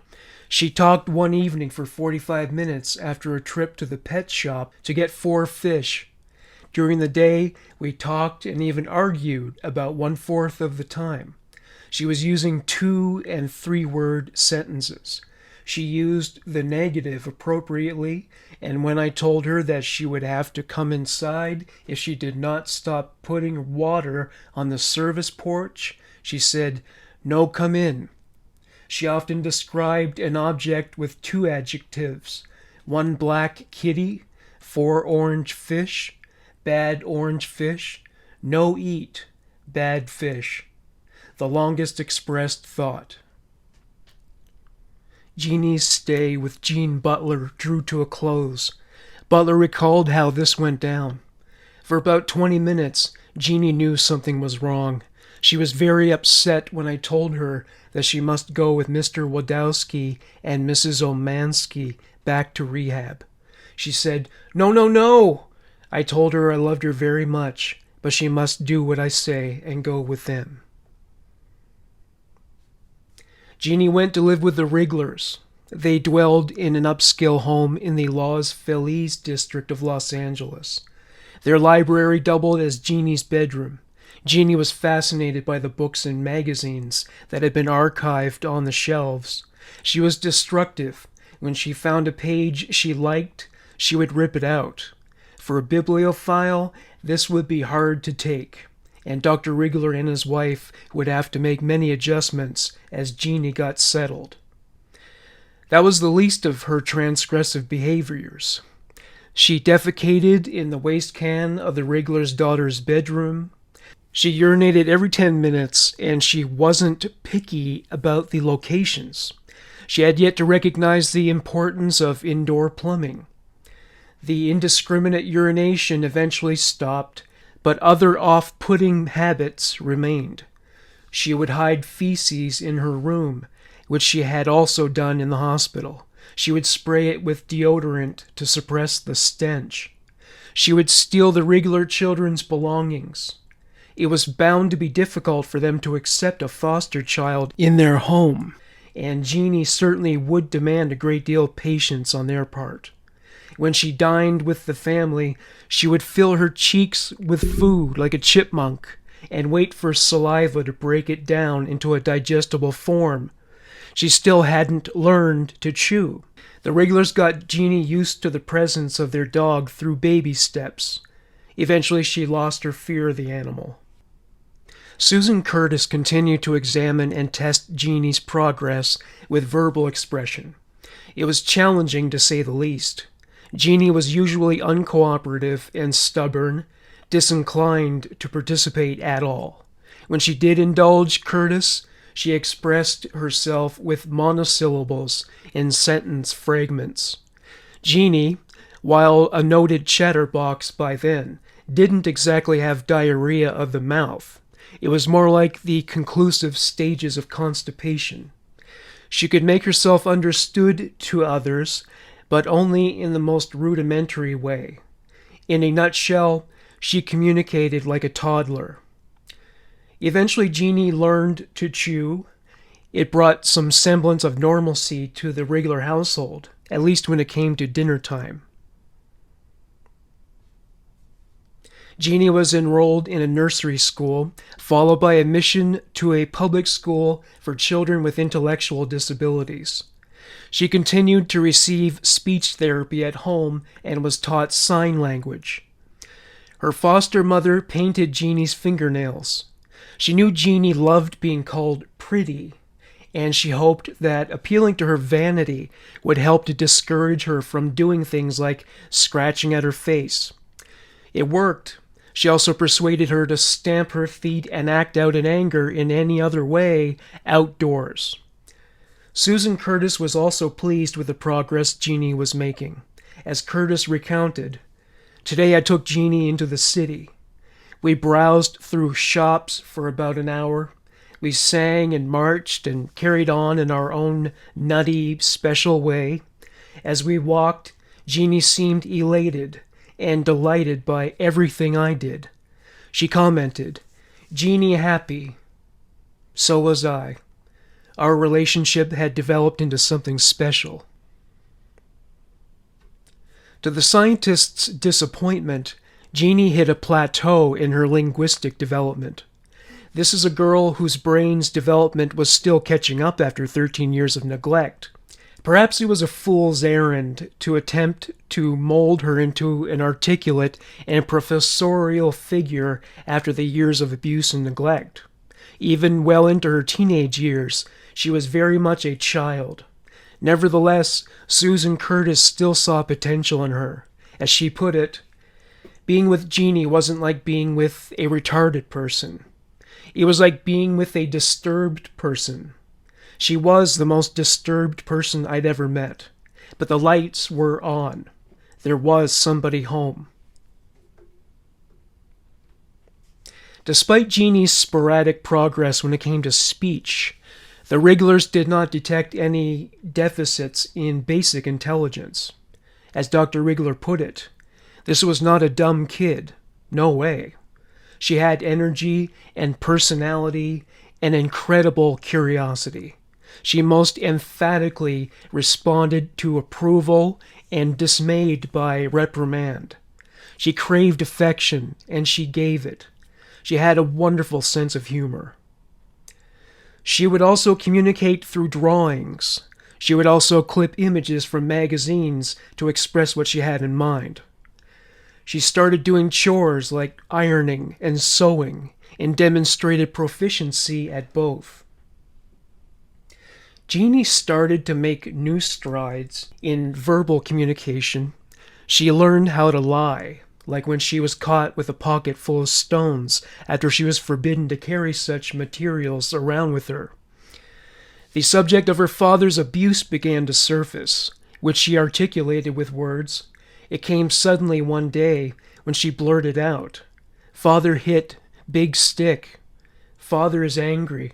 She talked one evening for 45 minutes after a trip to the pet shop to get 4 fish. During the day, we talked and even argued about 1/4 of the time. She was using 2- and 3-word sentences. She used the negative appropriately, and when I told her that she would have to come inside if she did not stop putting water on the service porch, she said, "No, come in." She often described an object with 2 adjectives: 1 black kitty, 4 orange fish, bad orange fish, no eat, bad fish. The longest expressed thought. Jeannie's stay with Jean Butler drew to a close. Butler recalled how this went down. For about 20 minutes, Jeannie knew something was wrong. She was very upset when I told her that she must go with Mr. Wadowski and Mrs. Omansky back to rehab. She said, "No, no, no!" I told her I loved her very much, but she must do what I say and go with them. Jeannie went to live with the Wrigglers. They dwelled in an upscale home in the Los Feliz district of Los Angeles. Their library doubled as Jeannie's bedroom. Jeannie was fascinated by the books and magazines that had been archived on the shelves. She was destructive. When she found a page she liked, she would rip it out. For a bibliophile, this would be hard to take, and Dr. Wriggler and his wife would have to make many adjustments as Jeannie got settled. That was the least of her transgressive behaviors. She defecated in the waste can of the Wriggler's daughter's bedroom. She urinated every 10 minutes, and she wasn't picky about the locations. She had yet to recognize the importance of indoor plumbing. The indiscriminate urination eventually stopped, but other off-putting habits remained. She would hide feces in her room, which she had also done in the hospital. She would spray it with deodorant to suppress the stench. She would steal the Wriggler children's belongings. It was bound to be difficult for them to accept a foster child in their home, and Jeannie certainly would demand a great deal of patience on their part. When she dined with the family, she would fill her cheeks with food like a chipmunk and wait for saliva to break it down into a digestible form. She still hadn't learned to chew. The Wrigglers got Jeannie used to the presence of their dog through baby steps. Eventually she lost her fear of the animal. Susan Curtis continued to examine and test Jeannie's progress with verbal expression. It was challenging to say the least. Jeannie was usually uncooperative and stubborn, disinclined to participate at all. When she did indulge Curtis, she expressed herself with monosyllables in sentence fragments. Jeannie, while a noted chatterbox by then, didn't exactly have diarrhea of the mouth. It was more like the conclusive stages of constipation. She could make herself understood to others, but only in the most rudimentary way. In a nutshell, she communicated like a toddler. Eventually, Jeannie learned to chew. It brought some semblance of normalcy to the Wriggler household, at least when it came to dinner time. Jeannie was enrolled in a nursery school, followed by admission to a public school for children with intellectual disabilities. She continued to receive speech therapy at home and was taught sign language. Her foster mother painted Jeannie's fingernails. She knew Jeannie loved being called pretty, and she hoped that appealing to her vanity would help to discourage her from doing things like scratching at her face. It worked. She also persuaded her to stamp her feet and act out in anger in any other way outdoors. Susan Curtis was also pleased with the progress Jeannie was making. As Curtis recounted, "Today I took Jeannie into the city. We browsed through shops for about an hour. We sang and marched and carried on in our own nutty, special way. As we walked, Genie seemed elated and delighted by everything I did. She commented, "Genie happy." So was I. Our relationship had developed into something special. To the scientist's disappointment, Genie hit a plateau in her linguistic development. This is a girl whose brain's development was still catching up after 13 years of neglect. Perhaps it was a fool's errand to attempt to mold her into an articulate and professorial figure after the years of abuse and neglect. Even well into her teenage years, she was very much a child. Nevertheless, Susan Curtis still saw potential in her. As she put it, being with Genie wasn't like being with a retarded person. It was like being with a disturbed person. She was the most disturbed person I'd ever met, but the lights were on. There was somebody home. Despite Genie's sporadic progress when it came to speech, the Wrigglers did not detect any deficits in basic intelligence. As Dr. Wriggler put it, this was not a dumb kid. No way. She had energy and personality and incredible curiosity. She most emphatically responded to approval and dismayed by reprimand. She craved affection, and she gave it. She had a wonderful sense of humor. She would also communicate through drawings. She would also clip images from magazines to express what she had in mind. She started doing chores like ironing and sewing and demonstrated proficiency at both. Genie started to make new strides in verbal communication. She learned how to lie, like when she was caught with a pocket full of stones after she was forbidden to carry such materials around with her. The subject of her father's abuse began to surface, which she articulated with words. It came suddenly one day when she blurted out, "Father hit, big stick. Father is angry.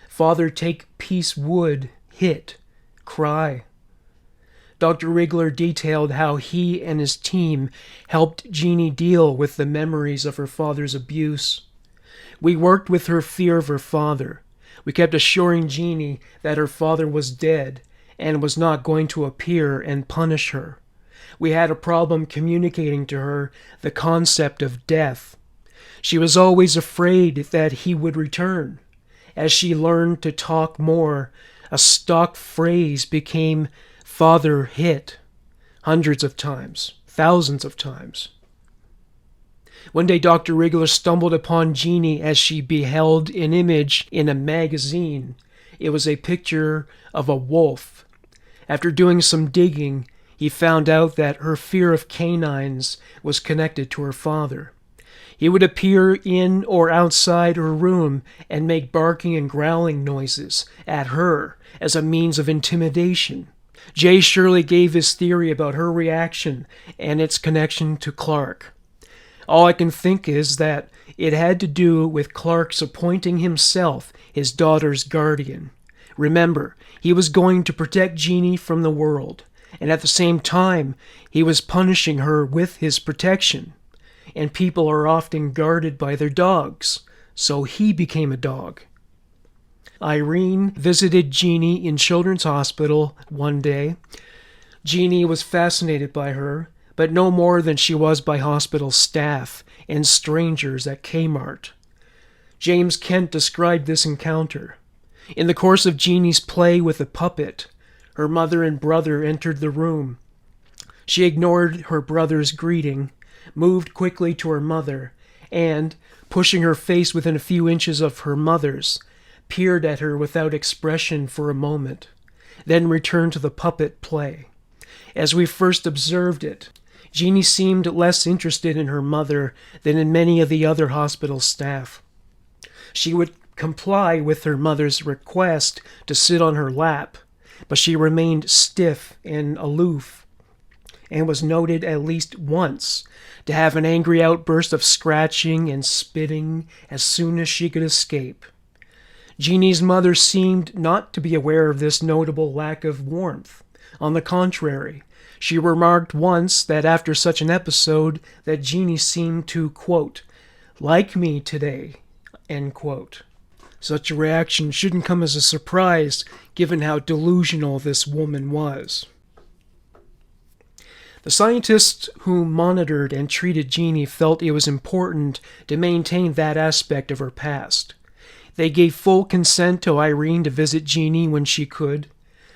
Father take piece wood, hit, cry." Dr. Wriggler detailed how he and his team helped Genie deal with the memories of her father's abuse. We worked with her fear of her father. We kept assuring Genie that her father was dead and was not going to appear and punish her. We had a problem communicating to her the concept of death. She was always afraid that he would return. As she learned to talk more, a stock phrase became "Father hit," hundreds of times, thousands of times. One day Dr. Wriggler stumbled upon Genie as she beheld an image in a magazine. It was a picture of a wolf. After doing some digging, he found out that her fear of canines was connected to her father. He would appear in or outside her room and make barking and growling noises at her as a means of intimidation. Jay Shirley gave his theory about her reaction and its connection to Clark. All I can think is that it had to do with Clark's appointing himself his daughter's guardian. Remember, he was going to protect Genie from the world, and at the same time, he was punishing her with his protection. And people are often guarded by their dogs, so he became a dog. Irene visited Genie in Children's Hospital one day. Genie was fascinated by her, but no more than she was by hospital staff and strangers at Kmart. James Kent described this encounter. In the course of Genie's play with a puppet, her mother and brother entered the room. She ignored her brother's greeting, moved quickly to her mother, and, pushing her face within a few inches of her mother's, peered at her without expression for a moment, then returned to the puppet play. As we first observed it, Genie seemed less interested in her mother than in many of the other hospital staff. She would comply with her mother's request to sit on her lap, but she remained stiff and aloof, and was noted at least once to have an angry outburst of scratching and spitting as soon as she could escape. Genie's mother seemed not to be aware of this notable lack of warmth. On the contrary, she remarked once that after such an episode that Genie seemed to, quote, like me today, end quote. Such a reaction shouldn't come as a surprise given how delusional this woman was. The scientists who monitored and treated Genie felt it was important to maintain that aspect of her past. They gave full consent to Irene to visit Genie when she could.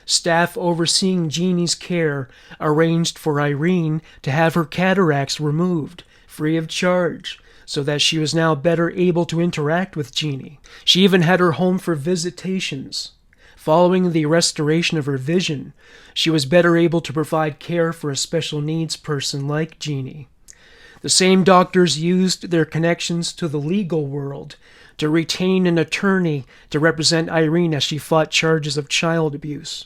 Staff overseeing Genie's care arranged for Irene to have her cataracts removed, free of charge, so that she was now better able to interact with Genie. She even had her home for visitations. Following the restoration of her vision, she was better able to provide care for a special needs person like Genie. The same doctors used their connections to the legal world to retain an attorney to represent Irene as she fought charges of child abuse.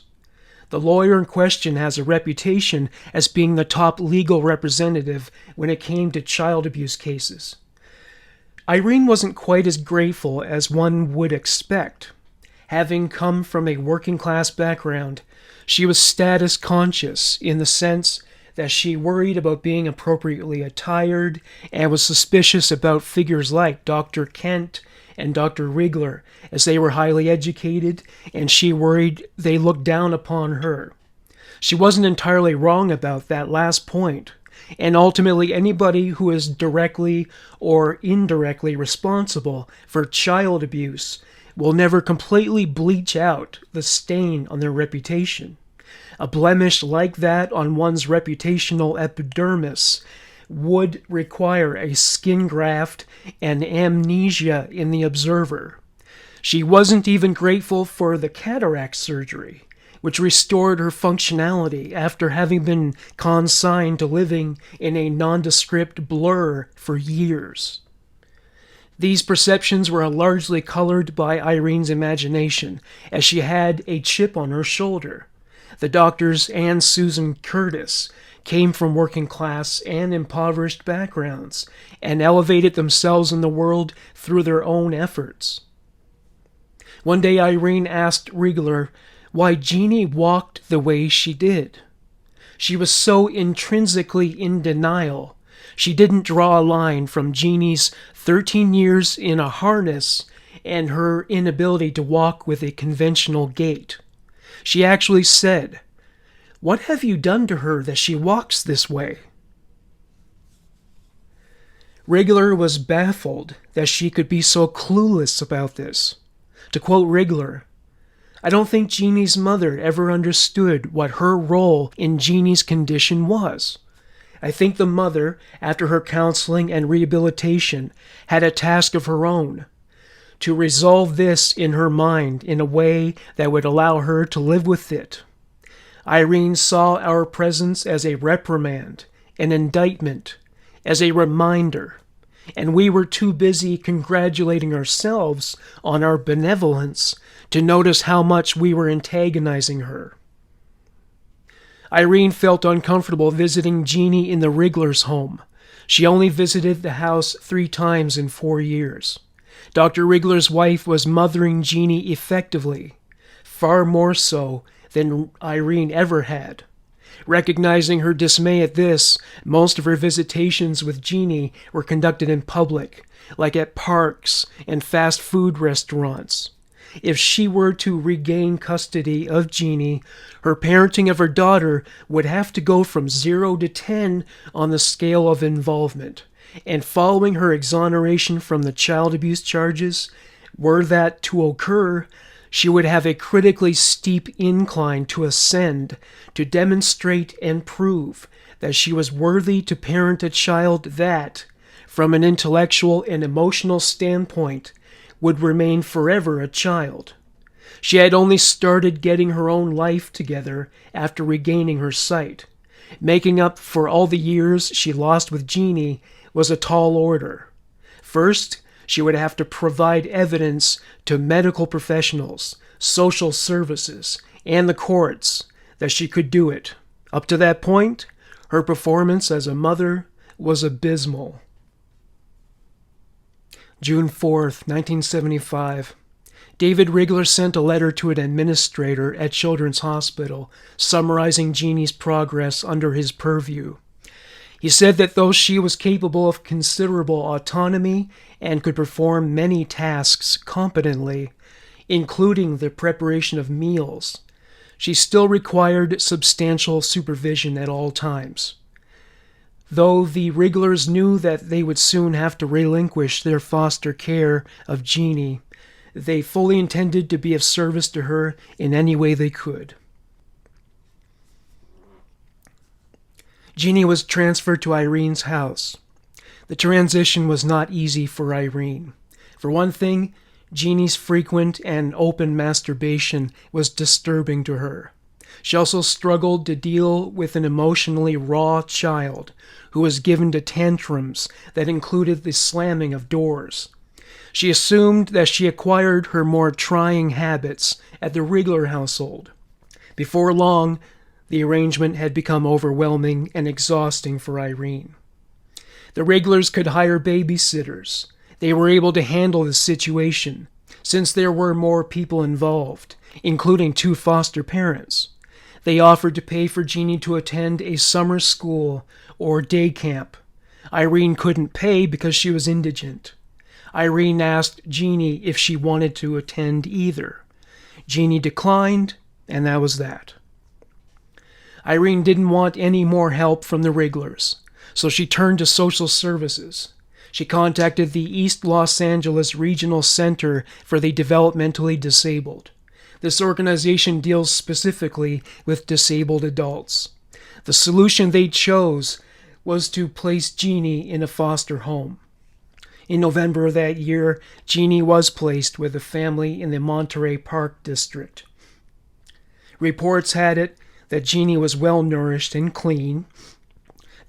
The lawyer in question has a reputation as being the top legal representative when it came to child abuse cases. Irene wasn't quite as grateful as one would expect. Having come from a working-class background, she was status conscious in the sense that she worried about being appropriately attired and was suspicious about figures like Dr. Kent and Dr. Rigler, as they were highly educated, and she worried they looked down upon her. She wasn't entirely wrong about that last point, and ultimately anybody who is directly or indirectly responsible for child abuse will never completely bleach out the stain on their reputation. A blemish like that on one's reputational epidermis would require a skin graft and amnesia in the observer. She wasn't even grateful for the cataract surgery, which restored her functionality after having been consigned to living in a nondescript blur for years. These perceptions were largely colored by Irene's imagination, as she had a chip on her shoulder. The doctors and Susan Curtis came from working class and impoverished backgrounds and elevated themselves in the world through their own efforts. One day Irene asked Rigler why Genie walked the way she did. She was so intrinsically in denial. She didn't draw a line from Genie's 13 years in a harness and her inability to walk with a conventional gait. She actually said, "What have you done to her that she walks this way?" Rigler was baffled that she could be so clueless about this. To quote Rigler, "I don't think Genie's mother ever understood what her role in Genie's condition was. I think the mother, after her counseling and rehabilitation, had a task of her own, to resolve this in her mind in a way that would allow her to live with it. Irene saw our presence as a reprimand, an indictment, as a reminder, and we were too busy congratulating ourselves on our benevolence to notice how much we were antagonizing her." Irene felt uncomfortable visiting Genie in the Riglers' home. She only visited the house 3 times in 4 years. Dr. Rigler's wife was mothering Genie effectively, far more so than Irene ever had. Recognizing her dismay at this, most of her visitations with Genie were conducted in public, like at parks and fast food restaurants. If she were to regain custody of Genie, her parenting of her daughter would have to go from 0 to 10 on the scale of involvement. And following her exoneration from the child abuse charges, were that to occur, she would have a critically steep incline to ascend to demonstrate and prove that she was worthy to parent a child that, from an intellectual and emotional standpoint, would remain forever a child. She had only started getting her own life together after regaining her sight. Making up for all the years she lost with Genie was a tall order. First, she would have to provide evidence to medical professionals, social services, and the courts that she could do it. Up to that point, her performance as a mother was abysmal. June 4th, 1975. David Rigler sent a letter to an administrator at Children's Hospital summarizing Genie's progress under his purview. He said that though she was capable of considerable autonomy and could perform many tasks competently, including the preparation of meals, she still required substantial supervision at all times. Though the Riglers knew that they would soon have to relinquish their foster care of Genie, they fully intended to be of service to her in any way they could. Genie was transferred to Irene's house. The transition was not easy for Irene. For one thing, Genie's frequent and open masturbation was disturbing to her. She also struggled to deal with an emotionally raw child who was given to tantrums that included the slamming of doors. She assumed that she acquired her more trying habits at the Rigler household. Before long, the arrangement had become overwhelming and exhausting for Irene. The Riglers could hire babysitters. They were able to handle the situation, since there were more people involved, including 2 foster parents. They offered to pay for Genie to attend a summer school or day camp. Irene couldn't pay because she was indigent. Irene asked Genie if she wanted to attend either. Genie declined, and that was that. Irene didn't want any more help from the Riglers, so she turned to social services. She contacted the East Los Angeles Regional Center for the Developmentally Disabled. This organization deals specifically with disabled adults. The solution they chose was to place Genie in a foster home. In November of that year, Genie was placed with a family in the Monterey Park district. Reports had it that Genie was well-nourished and clean.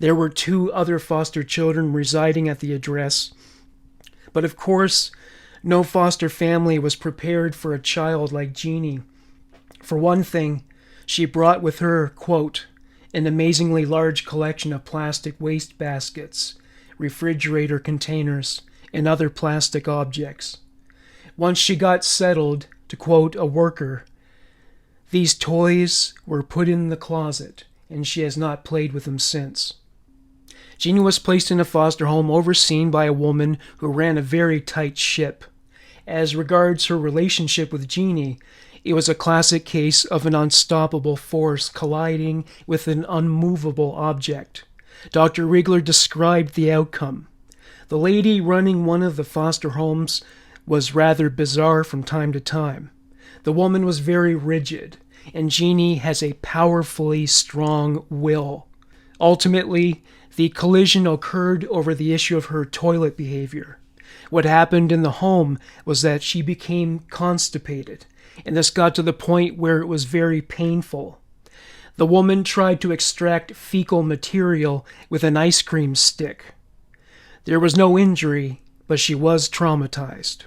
There were 2 other foster children residing at the address. But of course, no foster family was prepared for a child like Genie. For one thing, she brought with her, quote, an amazingly large collection of plastic waste baskets, refrigerator containers, and other plastic objects. Once she got settled, to quote a worker, these toys were put in the closet, and she has not played with them since. Genie was placed in a foster home overseen by a woman who ran a very tight ship. As regards her relationship with Genie, it was a classic case of an unstoppable force colliding with an unmovable object. Dr. Rigler described the outcome. The lady running one of the foster homes was rather bizarre from time to time. The woman was very rigid, and Genie has a powerfully strong will. Ultimately, the collision occurred over the issue of her toilet behavior. What happened in the home was that she became constipated, and this got to the point where it was very painful. The woman tried to extract fecal material with an ice cream stick. There was no injury, but she was traumatized.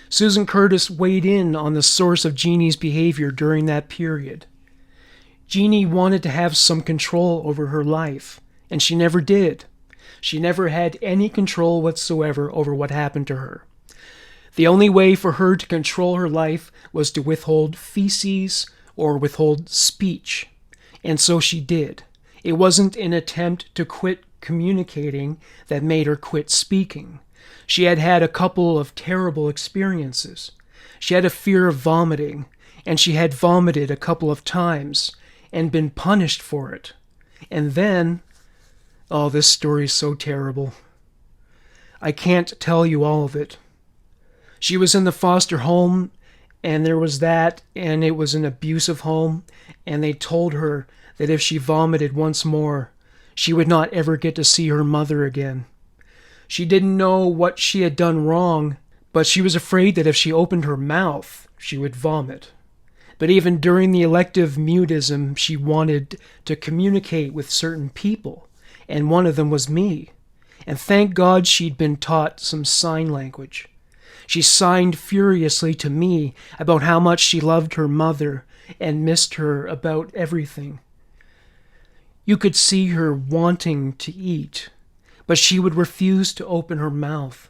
Susan Curtis weighed in on the source of Genie's behavior during that period. Genie wanted to have some control over her life, and she never did. She never had any control whatsoever over what happened to her. The only way for her to control her life was to withhold feces or withhold speech, and so she did. It wasn't an attempt to quit communicating that made her quit speaking. She had had a couple of terrible experiences. She had a fear of vomiting, and she had vomited a couple of times and been punished for it. And then, oh, this story is so terrible. I can't tell you all of it. She was in the foster home, and there was that, and it was an abusive home, and they told her that if she vomited once more, she would not ever get to see her mother again. She didn't know what she had done wrong, but she was afraid that if she opened her mouth, she would vomit. But even during the elective mutism, she wanted to communicate with certain people, and one of them was me. And thank God she'd been taught some sign language. She signed furiously to me about how much she loved her mother and missed her about everything. You could see her wanting to eat, but she would refuse to open her mouth.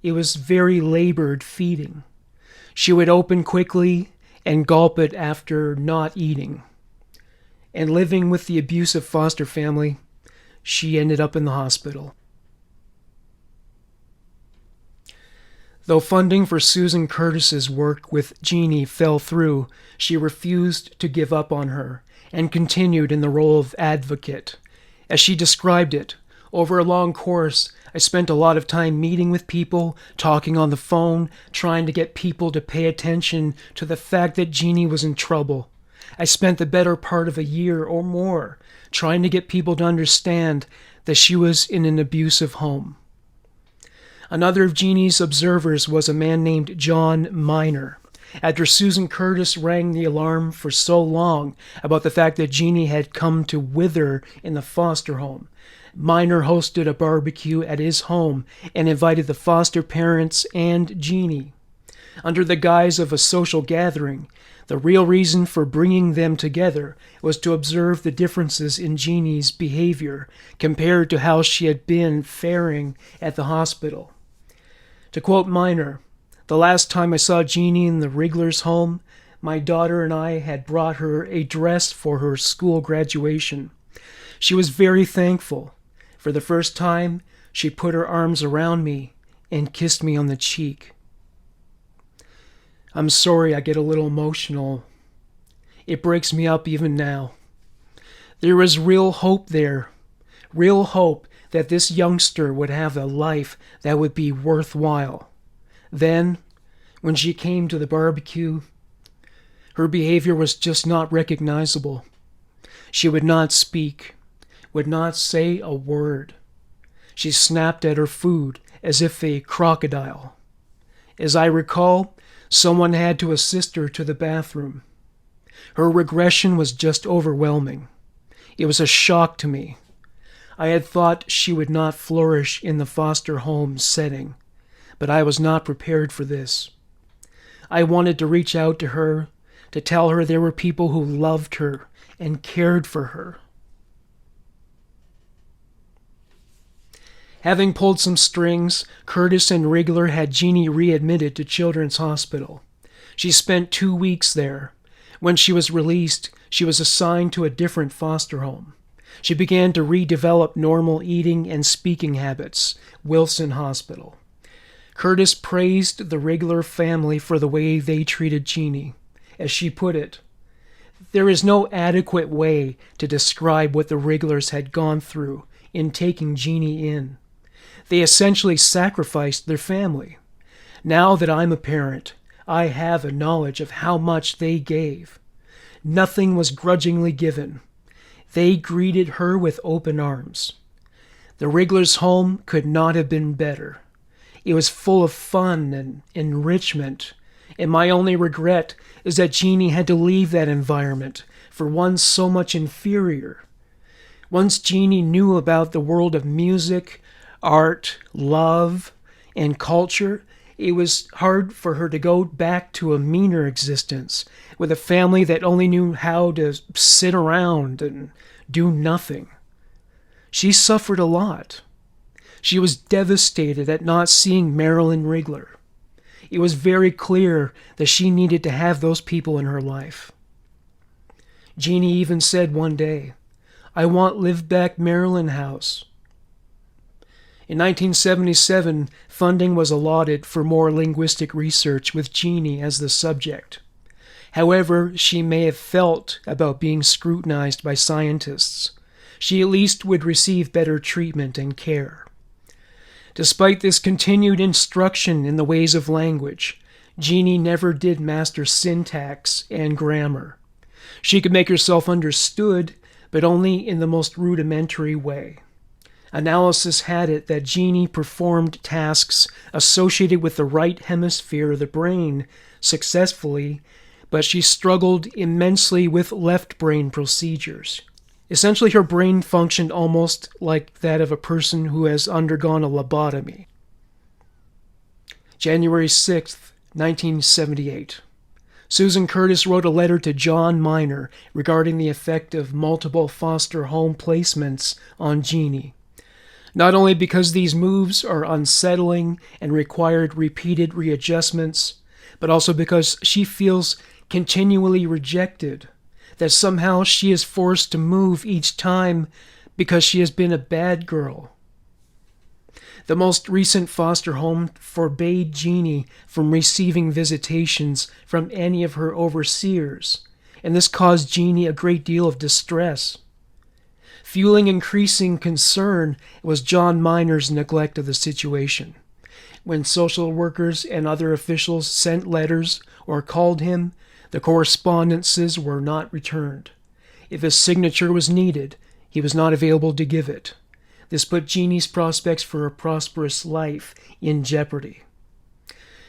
It was very labored feeding. She would open quickly and gulp it after not eating. And living with the abusive foster family, she ended up in the hospital. Though funding for Susan Curtis's work with Genie fell through, she refused to give up on her and continued in the role of advocate. As she described it, over a long course, I spent a lot of time meeting with people, talking on the phone, trying to get people to pay attention to the fact that Genie was in trouble. I spent the better part of a year or more trying to get people to understand that she was in an abusive home. Another of Genie's observers was a man named John Miner. After Susan Curtis rang the alarm for so long about the fact that Genie had come to wither in the foster home, Miner hosted a barbecue at his home and invited the foster parents and Genie. Under the guise of a social gathering, the real reason for bringing them together was to observe the differences in Genie's behavior compared to how she had been faring at the hospital. To quote Miner, "The last time I saw Genie in the Wriggler's home, my daughter and I had brought her a dress for her school graduation. She was very thankful. For the first time, she put her arms around me and kissed me on the cheek." I'm sorry I get a little emotional. It breaks me up even now. There was real hope there. Real hope that this youngster would have a life that would be worthwhile. Then, when she came to the barbecue, her behavior was just not recognizable. She would not speak, would not say a word. She snapped at her food as if a crocodile. As I recall, someone had to assist her to the bathroom. Her regression was just overwhelming. It was a shock to me. I had thought she would not flourish in the foster home setting, but I was not prepared for this. I wanted to reach out to her, to tell her there were people who loved her and cared for her. Having pulled some strings, Curtis and Wriggler had Genie readmitted to Children's Hospital. She spent 2 weeks there. When she was released, she was assigned to a different foster home. She began to redevelop normal eating and speaking habits, Wilson Hospital. Curtis praised the Wriggler family for the way they treated Genie. As she put it, "There is no adequate way to describe what the Wrigglers had gone through in taking Genie in. They essentially sacrificed their family. Now that I'm a parent, I have a knowledge of how much they gave. Nothing was grudgingly given. They greeted her with open arms. The Wriggler's home could not have been better. It was full of fun and enrichment, and my only regret is that Genie had to leave that environment for one so much inferior. Once Genie knew about the world of music, art, love, and culture, it was hard for her to go back to a meaner existence with a family that only knew how to sit around and do nothing. She suffered a lot. She was devastated at not seeing Marilyn Wriggler. It was very clear that she needed to have those people in her life. Genie even said one day, "I want Live Back Maryland House." In 1977, funding was allotted for more linguistic research with Genie as the subject. However she may have felt about being scrutinized by scientists, she at least would receive better treatment and care. Despite this continued instruction in the ways of language, Genie never did master syntax and grammar. She could make herself understood, but only in the most rudimentary way. Analysis had it that Genie performed tasks associated with the right hemisphere of the brain successfully, but she struggled immensely with left brain procedures. Essentially, her brain functioned almost like that of a person who has undergone a lobotomy. January 6th, 1978. Susan Curtis wrote a letter to John Miner regarding the effect of multiple foster home placements on Genie. not only because these moves are unsettling and required repeated readjustments, but also because she feels continually rejected, that somehow she is forced to move each time because she has been a bad girl. The most recent foster home forbade Genie from receiving visitations from any of her overseers, and this caused Genie a great deal of distress. Fueling increasing concern was John Minor's neglect of the situation. When social workers and other officials sent letters or called him, the correspondences were not returned. If a signature was needed, he was not available to give it. This put Genie's prospects for a prosperous life in jeopardy.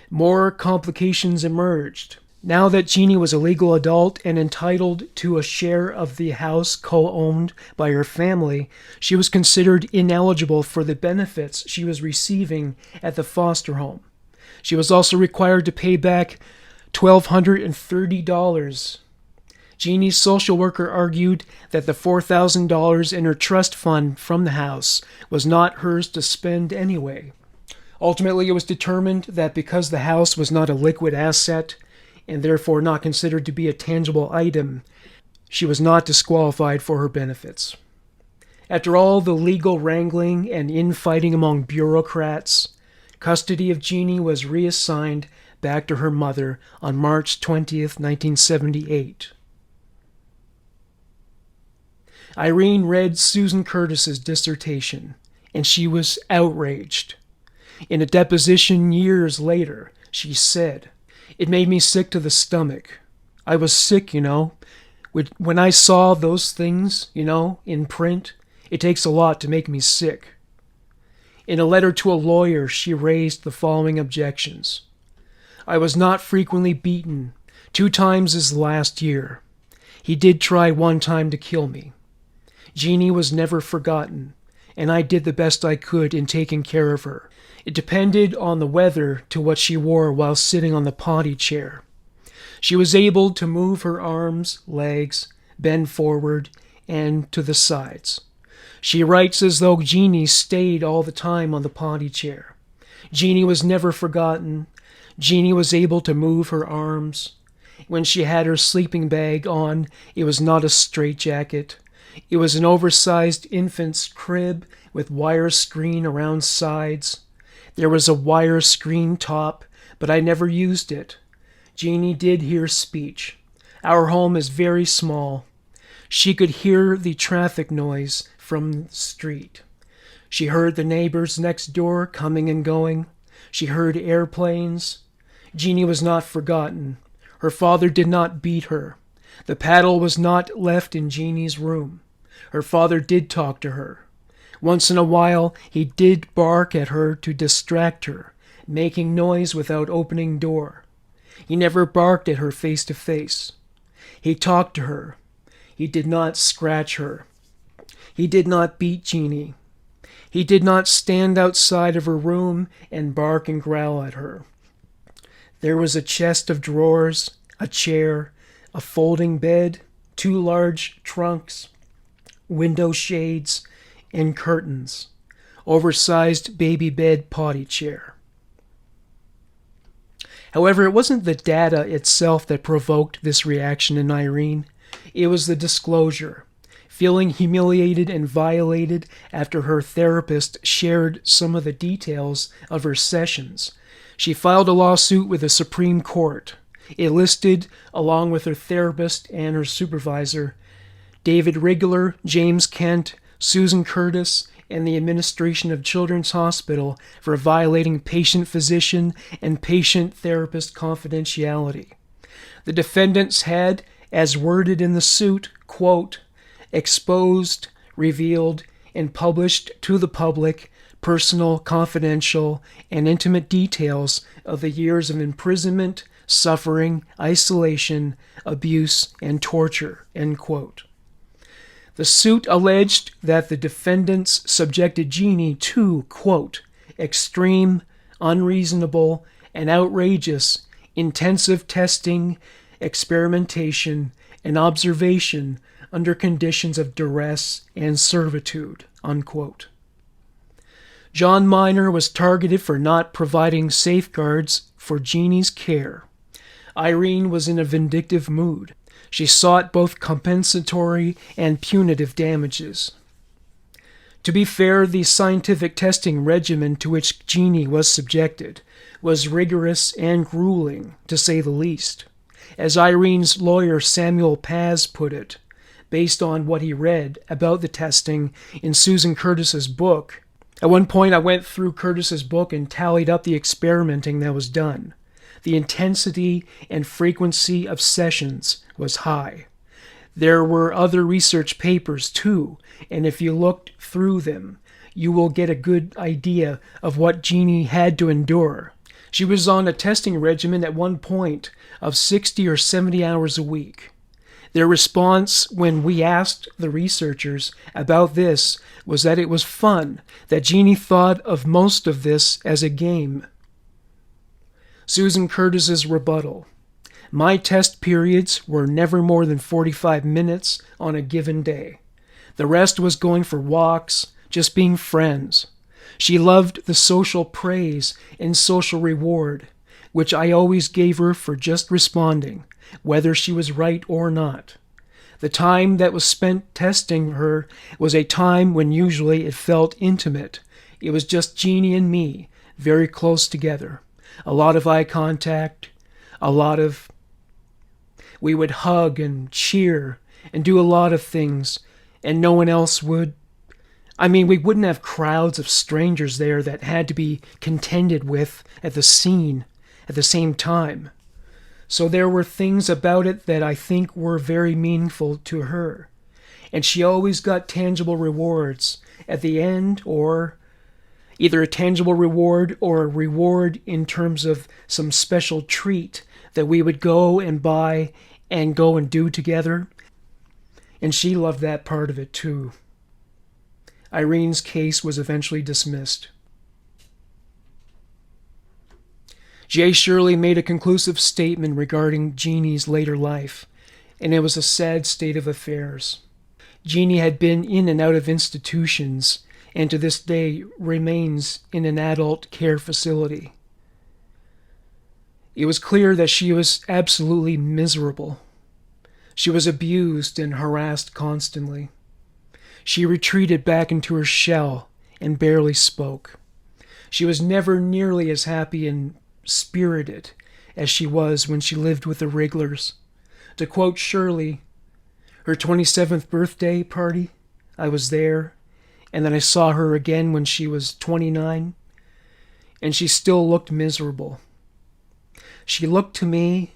More complications emerged. Now that Genie was a legal adult and entitled to a share of the house co-owned by her family, she was considered ineligible for the benefits she was receiving at the foster home. She was also required to pay back $1,230. Genie's social worker argued that the $4,000 in her trust fund from the house was not hers to spend anyway. Ultimately, it was determined that because the house was not a liquid asset, and therefore not considered to be a tangible item, she was not disqualified for her benefits. After all the legal wrangling and infighting among bureaucrats, custody of Genie was reassigned back to her mother on March 20th, 1978. Irene read Susan Curtis's dissertation, and she was outraged. In a deposition years later, she said, "It made me sick to the stomach. I was sick, When I saw those things, in print, it takes a lot to make me sick." In a letter to a lawyer, she raised the following objections. "I was not frequently beaten, 2 times this last year. He did try 1 time to kill me. Genie was never forgotten, and I did the best I could in taking care of her. It depended on the weather to what she wore while sitting on the potty chair. She was able to move her arms, legs, bend forward, and to the sides. She writes as though Genie stayed all the time on the potty chair. Genie was never forgotten. Genie was able to move her arms. When she had her sleeping bag on, it was not a straitjacket. It was an oversized infant's crib with wire screen around sides. There was a wire screen top, but I never used it. Genie did hear speech. Our home is very small. She could hear the traffic noise from the street. She heard the neighbors next door coming and going. She heard airplanes. Genie was not forgotten. Her father did not beat her. The paddle was not left in Genie's room. Her father did talk to her. Once in a while, he did bark at her to distract her, making noise without opening door. He never barked at her face to face. He talked to her. He did not scratch her. He did not beat Genie. He did not stand outside of her room and bark and growl at her. There was a chest of drawers, a chair, a folding bed, 2 large trunks, window shades, and curtains, oversized baby bed potty chair. However, it wasn't the data itself that provoked this reaction in Irene. It was the disclosure. Feeling humiliated and violated after her therapist shared some of the details of her sessions, she filed a lawsuit with the Supreme Court. It listed, along with her therapist and her supervisor, David Rigler, James Kent, Susan Curtis, and the administration of Children's Hospital for violating patient-physician and patient-therapist confidentiality. The defendants had, as worded in the suit, quote, exposed, revealed, and published to the public personal, confidential, and intimate details of the years of imprisonment, suffering, isolation, abuse, and torture, end quote. The suit alleged that the defendants subjected Genie to, quote, extreme, unreasonable, and outrageous intensive testing, experimentation, and observation under conditions of duress and servitude, unquote. John Minor was targeted for not providing safeguards for Genie's care. Irene was in a vindictive mood. She sought both compensatory and punitive damages. To be fair, the scientific testing regimen to which Genie was subjected was rigorous and grueling, to say the least. As Irene's lawyer Samuel Paz put it, based on what he read about the testing in Susan Curtis's book. At one point, I went through Curtis's book and tallied up the experimenting that was done. The intensity and frequency of sessions was high. There were other research papers too, and if you looked through them, you will get a good idea of what Genie had to endure. She was on a testing regimen at one point of 60 or 70 hours a week. Their response when we asked the researchers about this was that it was fun, that Genie thought of most of this as a game. Susan Curtis's rebuttal. My test periods were never more than 45 minutes on a given day. The rest was going for walks, just being friends. She loved the social praise and social reward, which I always gave her for just responding, whether she was right or not. The time that was spent testing her was a time when usually it felt intimate. It was just Genie and me, very close together. A lot of eye contact, we would hug and cheer and do a lot of things, and no one else would. We wouldn't have crowds of strangers there that had to be contended with at the scene at the same time. So there were things about it that I think were very meaningful to her. And she always got tangible rewards at the end, or either a tangible reward or a reward in terms of some special treat that we would go and buy and go and do together. And she loved that part of it too. Irene's case was eventually dismissed. J. Shirley made a conclusive statement regarding Genie's later life, and it was a sad state of affairs. Genie had been in and out of institutions, and to this day remains in an adult care facility. It was clear that she was absolutely miserable. She was abused and harassed constantly. She retreated back into her shell and barely spoke. She was never nearly as happy and spirited as she was when she lived with the Wrigglers. To quote Shirley, her 27th birthday party, I was there, and then I saw her again when she was 29, and she still looked miserable. She looked to me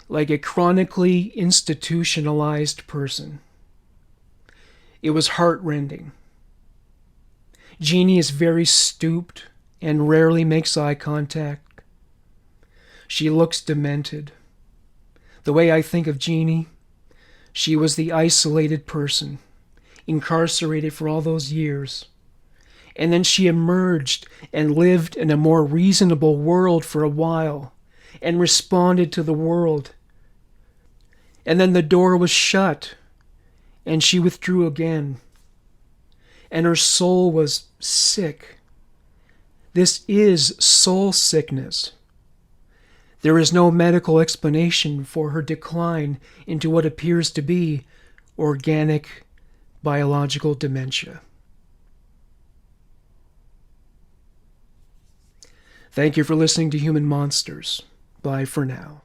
like a chronically institutionalized person. It was heartrending. Genie is very stooped and rarely makes eye contact. She looks demented. The way I think of Genie, she was the isolated person, incarcerated for all those years. And then she emerged and lived in a more reasonable world for a while and responded to the world. And then the door was shut and she withdrew again. And her soul was sick. This is soul sickness. There is no medical explanation for her decline into what appears to be organic biological dementia. Thank you for listening to Human Monsters. Bye for now.